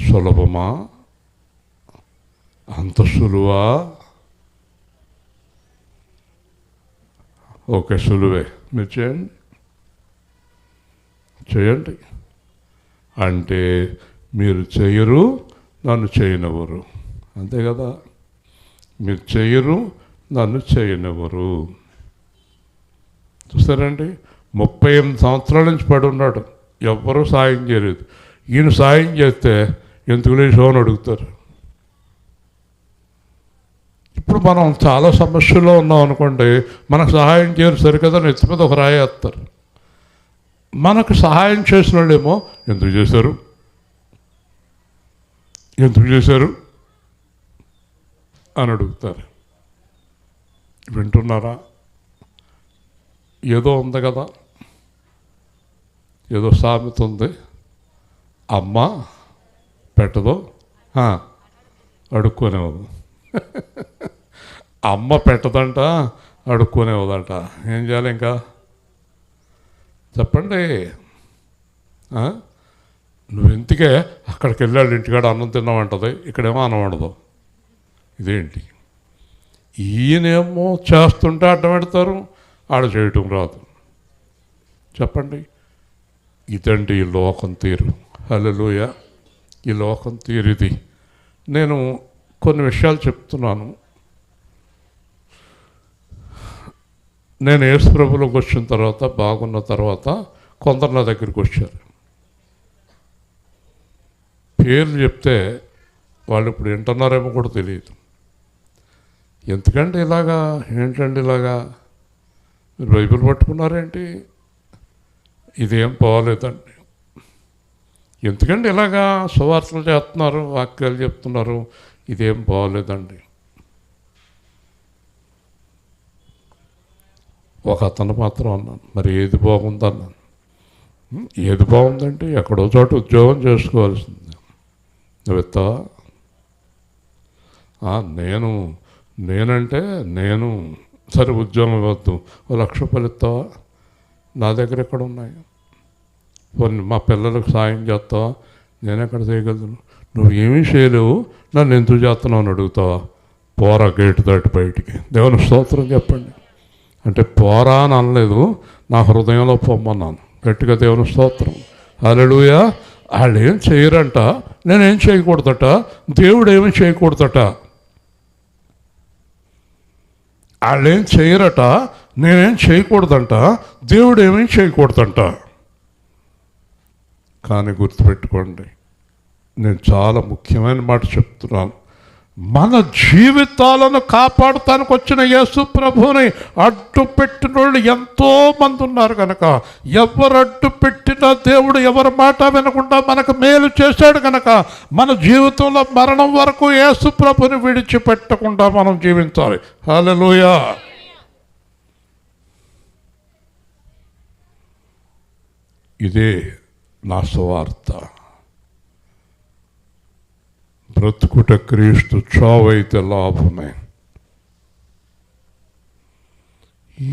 సులభమా? అంత సులువా? ఓకే, సులువే. మీరు చేయండి, చేయండి. అంటే మీరు చేయరు, నన్ను చేయనివ్వరు, అంతే కదా. మీరు చేయరు, నన్ను చేయనివ్వరు. చూస్తారండి, 38 సంవత్సరాల నుంచి పడి ఉన్నాడు, ఎవ్వరూ సాయం చేయలేదు. ఈయన సాయం చేస్తే ఎందుకు లేచామని అడుగుతారు. ఇప్పుడు మనం చాలా సమస్యల్లో ఉన్నాం అనుకోండి, మనకు సహాయం చేయరు సరికదా, నెత్తి మీద ఒక రాయి వేస్తారు. మనకు సహాయం చేసిన వాళ్ళేమో ఎందుకు చేశారు, ఎందుకు చేశారు అని అడుగుతారు. వింటున్నారా? ఏదో ఉంది కదా, ఏదో సామెత ఉంది, అమ్మ పెట్టదో అడుక్కునేవదు. అమ్మ పెట్టదంట, అడుక్కునేవదంట. ఏం చేయాలి ఇంకా చెప్పండి? నువ్వు ఇంటికే అక్కడికి వెళ్ళాడు, ఇంటికాడ అన్నం తిన్నామంటది, ఇక్కడేమో అన్నం ఉండదు. ఇదేంటి? ఈయనేమో చేస్తుంటే అడ్డం పెడతారు, ఆడ చేయటం రాదు. చెప్పండి, ఇదండి ఈ లోకం తీరు. హల్లెలూయా. ఈ లోకం తీరు ఇది. నేను కొన్ని విషయాలు చెప్తున్నాను. నేను యేసు ప్రభువులోకి వచ్చిన తర్వాత, బాగున్న తర్వాత కొందరు నా దగ్గరికి వచ్చారు. పేర్లు చెప్తే వాళ్ళు ఇప్పుడు వింటున్నారేమో కూడా తెలియదు. ఎందుకంటే ఇలాగా, ఏంటండి ఇలాగా మీరు బైబిల్ పట్టుకున్నారేంటి, ఇదేం పోలేదండి. ఎందుకంటే ఇలాగా సువార్తలు చేస్తున్నారు, వాక్యాలు చెప్తున్నారు, ఇదేం బాగోలేదండి. ఒక అతను మాత్రం అన్నాను, మరి ఏది బాగుందన్నాను. ఏది బాగుందంటే ఎక్కడో చోట ఉద్యోగం చేసుకోవాల్సింది. నువ్వు ఎత్తావా? నేనంటే నేను సరే ఉద్యోగం ఇవ్వద్దు, 1,00,000 రూపాయలు ఇస్తావా? నా దగ్గర ఎక్కడ ఉన్నాయి? కొన్ని మా పిల్లలకు సాయం చేస్తావా? నేను ఎక్కడ చేయగలను? నువ్వు ఏమీ చేయలేవు, నన్ను ఎందుకు చేస్తున్నావు అని అడుగుతావా? పోరా గేటు దాటి బయటికి. దేవుని స్తోత్రం చెప్పండి. అంటే పోరా అని అనలేదు, నా హృదయంలో పొమ్మన్నాను గట్టిగా. దేవుని స్తోత్రం. హల్లెలూయా. వాళ్ళు ఏం చేయరంట, నేనేం చేయకూడదట, దేవుడు ఏమి చేయకూడదట. వాళ్ళేం చేయరట, నేనేం చేయకూడదంట, దేవుడు ఏమేం చేయకూడదంట. కానీ గుర్తుపెట్టుకోండి, నేను చాలా ముఖ్యమైన మాట చెప్తున్నాను. మన జీవితాలను కాపాడటానికి వచ్చిన యేసు ప్రభువుని అడ్డు పెట్టిన వాళ్ళు ఎంతోమంది ఉన్నారు కనుక, ఎవరు అడ్డు పెట్టినా దేవుడు ఎవరి మాట వినకుండా మనకు మేలు చేశాడు కనుక, మన జీవితంలో మరణం వరకు యేసు ప్రభుని విడిచిపెట్టకుండా మనం జీవించాలి. హల్లెలూయా. ఇదే నా సువార్త. బ్రతుకుట క్రీస్తు, చావైతే లాభమే.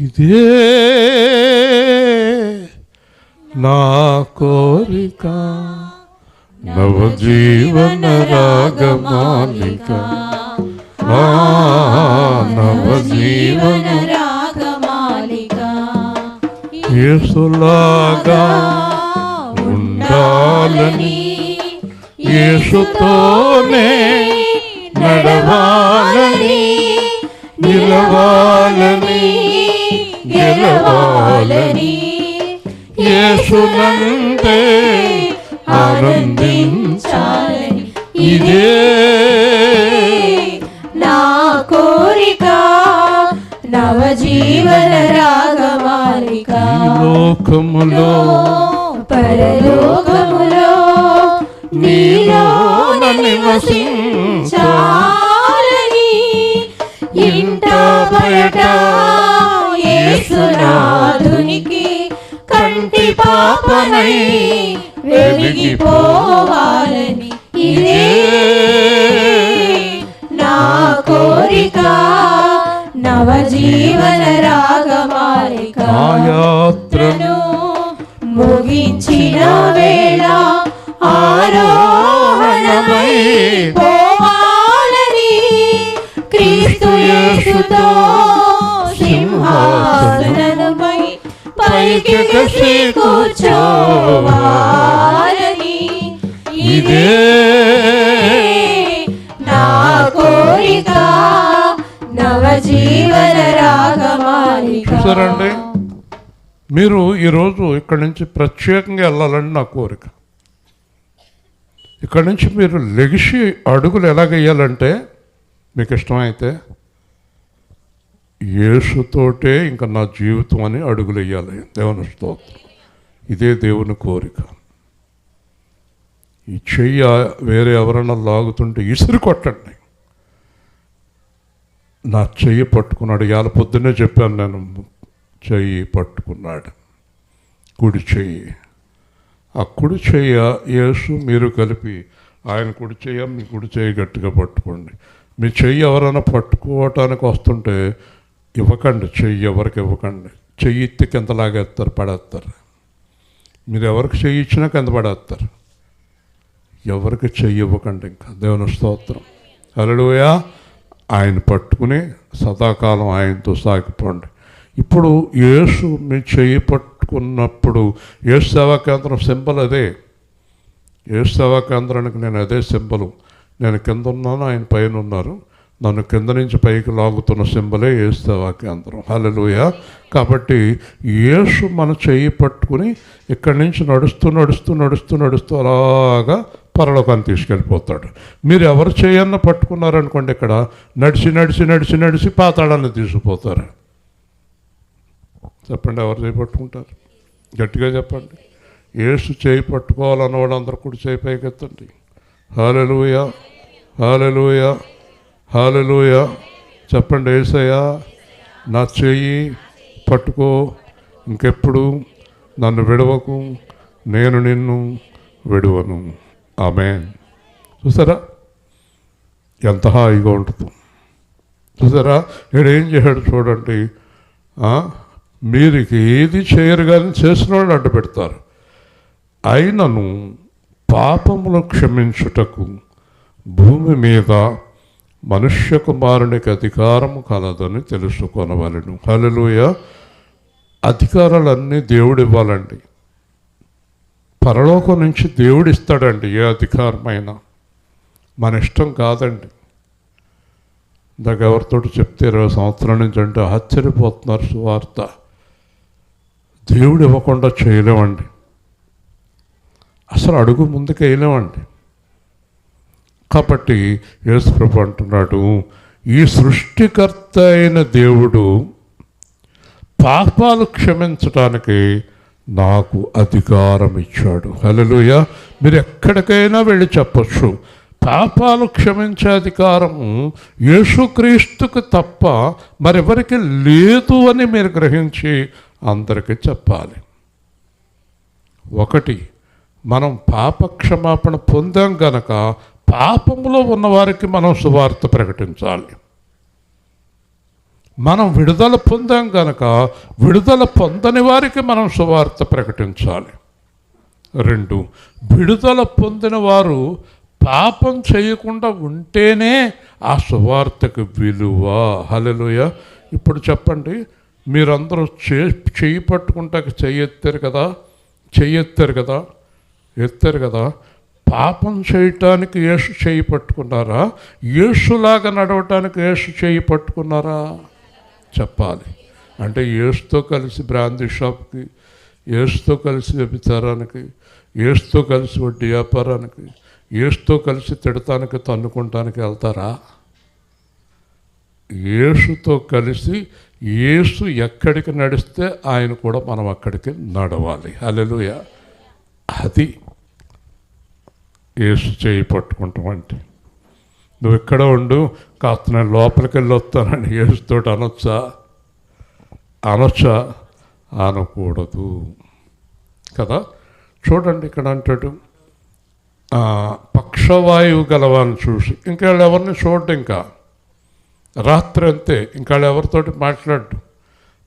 ఇదే నా కోరిక, నవజీవన రాగమాలిక, నవజీవన రాగమాలిక, యేసులాగా ఉండాలని, యేసుతోనే నడవాలని, నిలవాలని, గెలవాలని, యేసునందే ఆనందించాలని. ఇదే నా కోరిక, నవజీవన రాగమాలిక. లోకములో పరలోకములో నీలోన నివసించాలని, ఇంట బయట యేసునాథునికి కంటి పాపనై వెలిగిపోవాలని. ఇదే నా కోరిక, నవజీవన రాగమాలిక. యాత్రను ముగించిన వేళ ఆరోహణమై పోవాలని, క్రీస్తు యేసుతో సింహాసనమై పైకెక్కి కూర్చోవాలని. ఇదే నా కోరిక, నవజీవన రాగమాలిక. చూసారండి, మీరు ఈరోజు ఇక్కడి నుంచి ప్రత్యేకంగా వెళ్ళాలని నా కోరిక. ఇక్కడి నుంచి మీరు లెగిసి అడుగులు ఎలాగేయాలంటే, మీకు ఇష్టమైతే యేసుతోటే ఇంకా నా జీవితం అని అడుగులు వేయాలి. దేవుని స్తోత్రం. ఇదే దేవుని కోరిక. ఈ చెయ్యి వేరే ఎవరైనా లాగుతుంటే ఇసురు కొట్టండి. నా చెయ్యి పట్టుకున్నాడు. ఇవాళ పొద్దున్నే చెప్పాను నేను, చెయ్యి పట్టుకున్నాడు, కుడి చెయ్యి. ఆ కుడి చెయ్య యేసు మీరు కలిపి ఆయన కుడి చెయ్య, మీ కుడి చెయ్యి గట్టిగా పట్టుకోండి. మీ చెయ్యి ఎవరైనా పట్టుకోవటానికి వస్తుంటే ఇవ్వకండి, చెయ్యి ఎవరికి ఇవ్వకండి. చెయ్యి ఎత్తి కింద లాగేస్తారు, పడేస్తారు. మీరు ఎవరికి చెయ్యి ఇచ్చినా కింద పడేస్తారు. ఎవరికి చెయ్యి ఇవ్వకండి. ఇంకా దేవుని స్తోత్రం. హల్లెలూయా. ఆయన పట్టుకుని సదాకాలం ఆయనతో సాగిపోండి. ఇప్పుడు యేసు మీ చెయ్యి పట్టుకున్నప్పుడు యేసు సేవా కేంద్రం సింబల్ అదే. యేసు సేవా కేంద్రానికి నేను అదే సింబలు. నేను కింద ఉన్నాను, ఆయన పైన ఉన్నారు. నన్ను కింద నుంచి పైకి లాగుతున్న సింబలే యేసు సేవా కేంద్రం. హల్లెలూయా. కాబట్టి యేసు మన చెయ్యి పట్టుకుని ఇక్కడి నుంచి నడుస్తూ నడుస్తూ నడుస్తూ నడుస్తూ అలాగా పరలోకాన్ని తీసుకెళ్ళిపోతాడు. మీరు ఎవరు చేయన్న పట్టుకున్నారనుకోండి, ఇక్కడ నడిచి నడిచి నడిచి నడిచి పాతాళాన్ని తీసుకుపోతారు. చెప్పండి, ఎవరు చేయి పట్టుకుంటారు? గట్టిగా చెప్పండి. యేసు చేయి పట్టుకోవాలన్న వాళ్ళందరూ కూడా చేయి పైకెత్తండి. హల్లెలూయా, హల్లెలూయా, హల్లెలూయా. చెప్పండి, యేసయ్యా నా చెయ్యి పట్టుకో, ఇంకెప్పుడు నన్ను విడవకు, నేను నిన్ను విడవను. ఆమేన్. చూసారా ఎంత హాయిగా ఉంటుంది? చూసారా ఏం చేశాడు చూడండి. మీరు ఏది చేయరు కానీ చేసిన వాళ్ళు అడ్డు పెడతారు. అయినను పాపములు క్షమించుటకు భూమి మీద మనుష్య కుమారునికి అధికారము కలదని తెలుసుకొనవలెను. హల్లెలూయా. అధికారాలన్నీ దేవుడు ఇవ్వాలండి. పరలోకం నుంచి దేవుడు ఇస్తాడండి ఏ అధికారమైనా. మన ఇష్టం కాదండి. ఇందాక ఎవరితో చెప్తే 20 సంవత్సరాల నుంచి అంటే ఆశ్చర్యపోతున్నారు. సువార్త దేవుడు ఇవ్వకుండా చేయలేమండి, అసలు అడుగు ముందుకు వేయలేమండి. కాబట్టి యేసుప్రభు అంటున్నాడు, ఈ సృష్టికర్త అయిన దేవుడు పాపాలు క్షమించడానికి నాకు అధికారం ఇచ్చాడు. హల్లెలూయా. మీరు ఎక్కడికైనా వెళ్ళి చెప్పచ్చు, పాపాలు క్షమించే అధికారము యేసుక్రీస్తుకు తప్ప మరెవరికి లేదు అని మీరు గ్రహించి అందరికీ చెప్పాలి. ఒకటి, మనం పాప క్షమాపణ పొందాం గనక పాపంలో ఉన్నవారికి మనం సువార్త ప్రకటించాలి. మనం విడుదల పొందాం గనక విడుదల పొందని వారికి మనం సువార్త ప్రకటించాలి. 2, విడుదల పొందిన వారు పాపం చేయకుండా ఉంటేనే ఆ సువార్తకు విలువ. హల్లెలూయా. ఇప్పుడు చెప్పండి, మీరందరూ చెయ్యి పట్టుకుంటాక చెయ్యెత్తారు కదా, ఎత్తారు కదా. పాపం చేయటానికి యేసు చేయి పట్టుకున్నారా? యేసులాగా నడవటానికి యేసు చేయి పట్టుకున్నారా? చెప్పాలి. అంటే యేసుతో కలిసి బ్రాందీ షాప్కి, యేసుతో కలిసి వ్యభిచారానికి, యేసుతో కలిసి వడ్డీ వ్యాపారానికి, యేసుతో కలిసి తిడటానికి తన్నుకుంటానికి వెళ్తారా? యేసుతో కలిసి యేసు ఎక్కడికి నడిస్తే ఆయన కూడా మనం అక్కడికి నడవాలి. హల్లెలూయా. అది యేసు చేయి పట్టుకుంటాం అంటే. నువ్వు ఎక్కడ ఉండు, కాస్త నేను లోపలికి వెళ్ళి వస్తానని యేసుతోటి అనొచ్చా? అనకూడదు కదా. చూడండి, ఇక్కడ అంటాడు, పక్షవాయువు గలవాన్ని చూసి, ఇంకా ఎవరిని చూడడు, ఇంకా రాత్రి అంతే, ఇంకా ఎవరితోటి మాట్లాడు.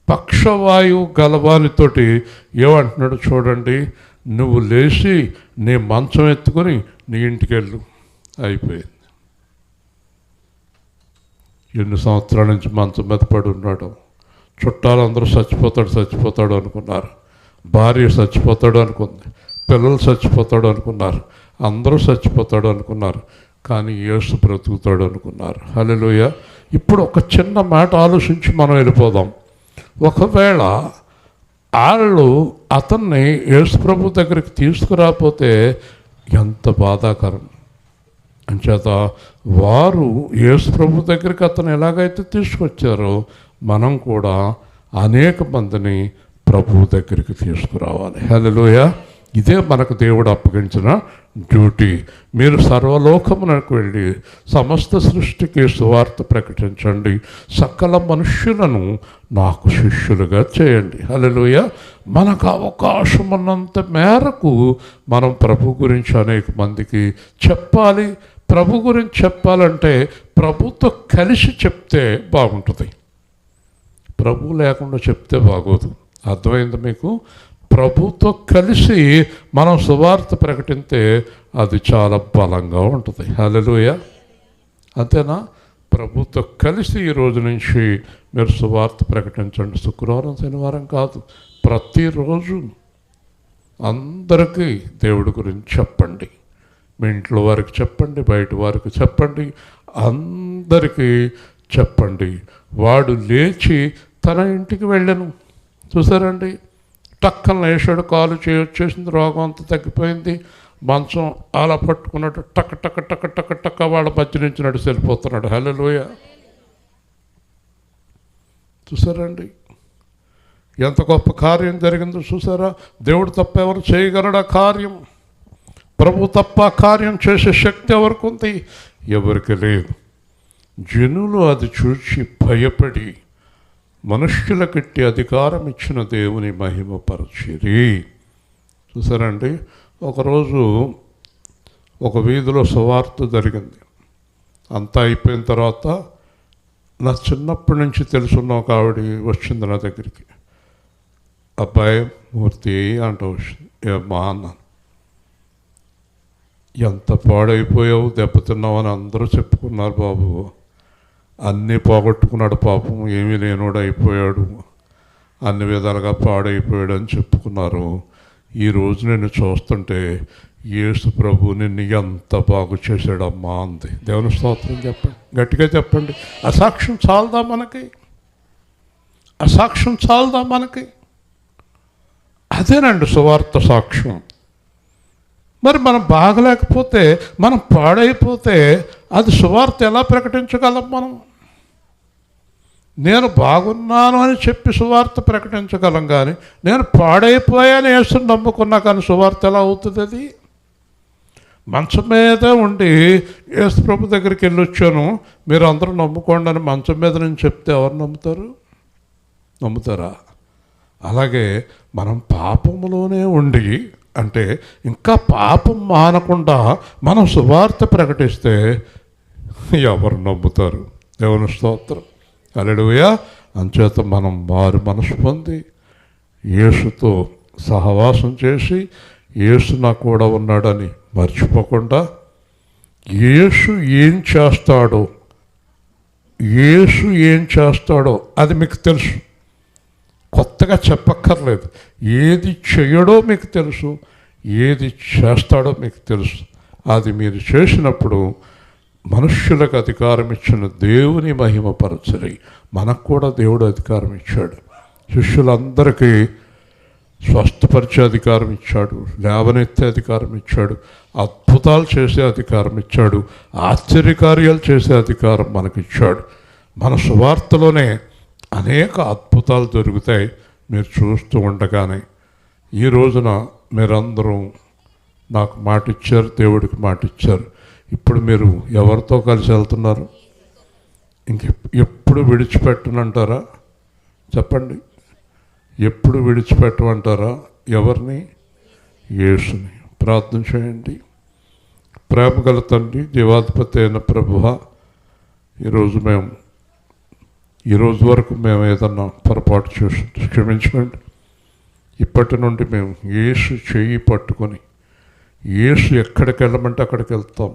పక్షవాయువు గలవానితోటి ఏమంటున్నాడు చూడండి, నువ్వు లేచి నీ మంచం ఎత్తుకొని నీ ఇంటికి వెళ్ళు. అయిపోయింది. ఎన్ని సంవత్సరాల నుంచి మంచం మీద పడి ఉన్నాడు. చుట్టాలందరూ చచ్చిపోతాడు అనుకున్నారు, భార్య చచ్చిపోతాడు అనుకుంది, పిల్లలు చచ్చిపోతాడు అనుకున్నారు, అందరూ చచ్చిపోతాడు అనుకున్నారు, కానీ యేసు బ్రతుకుతాడు అనుకున్నారు. హల్లెలూయా. ఇప్పుడు ఒక చిన్న మాట ఆలోచించి మనం వెళ్ళిపోదాం. ఒకవేళ వాళ్ళు అతన్ని యేసు ప్రభు దగ్గరికి తీసుకురాకపోతే ఎంత బాధాకరం. అంచేత వారు యేసు ప్రభు దగ్గరికి అతను ఎలాగైతే తీసుకొచ్చారో మనం కూడా అనేక మందిని ప్రభు దగ్గరికి తీసుకురావాలి. హల్లెలూయా. ఇదే మనకు దేవుడు అప్పగించిన డ్యూటీ. మీరు సర్వలోకమునకు వెళ్ళి సమస్త సృష్టికి సువార్త ప్రకటించండి, సకల మనుష్యులను నాకు శిష్యులుగా చేయండి. హల్లెలూయా. మనకు అవకాశం ఉన్నంత మేరకు మనం ప్రభు గురించి అనేక మందికి చెప్పాలి. ప్రభు గురించి చెప్పాలంటే ప్రభుతో కలిసి చెప్తే బాగుంటుంది, ప్రభు లేకుండా చెప్తే బాగోదు. అర్థమైంది మీకు? ప్రభుతో కలిసి మనం సువార్త ప్రకటిస్తే అది చాలా బలంగా ఉంటుంది. హల్లెలూయా. అంతేనా? ప్రభుతో కలిసి ఈ రోజు నుంచి మీరు సువార్త ప్రకటించండి. శుక్రవారం శనివారం కాదు, ప్రతిరోజు అందరికీ దేవుడి గురించి చెప్పండి. మీ ఇంట్లో వారికి చెప్పండి, బయట వారికి చెప్పండి, అందరికీ చెప్పండి. వాడు లేచి తన ఇంటికి వెళ్ళాను. చూసారండి, టక్కన లేచాడు, కాలు చేయొచ్చేసింది, రోగం అంతా తగ్గిపోయింది, మంచం అలా పట్టుకున్నట్టు టక్ టక్ టక్ టక్ టక్ వాళ్ళ మధ్య నుంచి నడిచి వెళ్ళిపోతున్నాడు. హల్లెలూయా. చూసారండి ఎంత గొప్ప కార్యం జరిగిందో చూసారా? దేవుడు తప్ప ఎవరు చేయగలడు ఆ కార్యం? ప్రభు తప్ప కార్యం చేసే శక్తి ఎవరికి ఉంది? ఎవరికి లేదు. జనులు అది చూసి భయపడి మనుష్యులకిట్టి అధికారం ఇచ్చిన దేవుని మహిమపరచిరి. చూసారండి, ఒకరోజు ఒక వీధిలో సువార్త జరిగింది. అంతా అయిపోయిన తర్వాత నా చిన్నప్పటి నుంచి తెలుసున్న ఒక ఆవిడ వచ్చింది నా దగ్గరికి. అబ్బాయి మూర్తి అంటూ వచ్చింది. ఏమ్మా అన్నాను. ఎంత పాడైపోయావు, దెబ్బతిన్నావు అని అందరూ చెప్పుకున్నారు. బాబు అన్నీ పోగొట్టుకున్నాడు, పాపం ఏమీ లేనోడు అయిపోయాడు, అన్ని విధాలుగా పాడైపోయాడు అని చెప్పుకున్నారు. ఈరోజు నేను చూస్తుంటే యేసు ప్రభు నిన్ను ఎంత బాగు చేశాడమ్మా అంది. దేవుని స్తోత్రం చెప్పండి, గట్టిగా చెప్పండి. ఆ సాక్ష్యం చాలదా మనకి? ఆ సాక్ష్యం చాలదా మనకి? అదేనండి సువార్త సాక్ష్యం. మరి మనం బాగలేకపోతే, మనం పాడైపోతే అది సువార్త ఎలా ప్రకటించగలం మనం? నేను బాగున్నాను అని చెప్పి సువార్త ప్రకటించగలం, కానీ నేను పాడైపోయాను యేసుని నమ్ముకున్నా కానీ సువార్త ఎలా అవుతుంది? అది మంచం మీద ఉండి యేసు ప్రభు దగ్గరికి వెళ్ళొచ్చాను, మీరు అందరూ నమ్ముకోండి అని మంచం మీద నుంచి చెప్తే ఎవరు నమ్ముతారు? నమ్ముతారా? అలాగే మనం పాపంలోనే ఉండి, అంటే ఇంకా పాపం మానకుండా మనం సువార్త ప్రకటిస్తే ఎవరు నమ్ముతారు? దేవుని స్తోత్రం, హల్లెలూయా. అంచేత మనం మారు మనసు పొంది యేసుతో సహవాసం చేసి యేసు నా కూడా ఉన్నాడని మర్చిపోకుండా, యేసు ఏం చేస్తాడో, యేసు ఏం చేస్తాడో అది మీకు తెలుసు, కొత్తగా చెప్పక్కర్లేదు. ఏది చేయడో మీకు తెలుసు, ఏది చేస్తాడో మీకు తెలుసు. అది మీరు చేసినప్పుడు మనుష్యులకు అధికారం ఇచ్చిన దేవుని మహిమపరచని మనకు కూడా దేవుడు అధికారం ఇచ్చాడు. శిష్యులందరికీ స్వస్థపరిచే అధికారం ఇచ్చాడు, లేవనెత్తే అధికారం ఇచ్చాడు, అద్భుతాలు చేసే అధికారం ఇచ్చాడు, ఆశ్చర్యకార్యాలు చేసే అధికారం మనకిచ్చాడు. మన సువార్తలోనే అనేక అద్భుతాలు జరుగుతాయి మీరు చూస్తూ ఉండగానే. ఈ రోజున మీరందరూ నాకు మాట ఇచ్చారు, దేవుడికి మాట ఇచ్చారు. ఇప్పుడు మీరు ఎవరితో కలిసి వెళ్తున్నారు? ఎప్పుడు విడిచిపెట్టనంటారా? చెప్పండి, ఎప్పుడు విడిచిపెట్టమంటారా? ఎవరిని? యేసుని. ప్రార్థన చేయండి. ప్రేమగల తండ్రి, జీవాధిపతి అయిన ప్రభువా, ఈరోజు వరకు మేము ఏదన్నా పొరపాటు చేసి క్షమించండి. ఇప్పటి నుండి మేము యేసు చెయ్యి పట్టుకొని, యేసు ఎక్కడికి వెళ్ళమంటే అక్కడికి వెళ్తాం,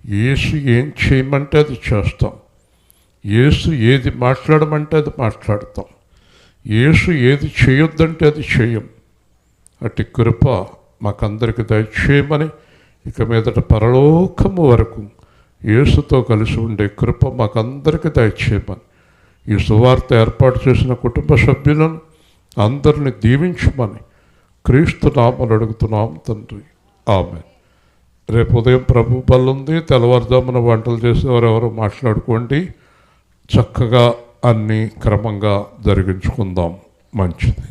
యేసు ఏం చేయమంటే అది చేస్తాం, యేసు ఏది మాట్లాడమంటే అది మాట్లాడతాం, యేసు ఏది చేయొద్దంటే అది చేయం. అట్టి కృప మాకందరికి దయచేయమని, ఇక మీదట పరలోకము వరకు యేసుతో కలిసి ఉండే కృప మాకందరికి దయచేయమని, ఈ సువార్త ఏర్పాటు చేసిన కుటుంబ సభ్యులను అందరిని దీవించమని క్రీస్తు నామమున అడుగుతున్నాం తండ్రి, ఆమేన్. రేపు ఉదయం ప్రభు బలుంది, తెల్లవారుజామున వంటలు చేసేవారు ఎవరు మాట్లాడుకోండి. చక్కగా అన్నీ క్రమంగా జరిగించుకుందాం. మంచిది.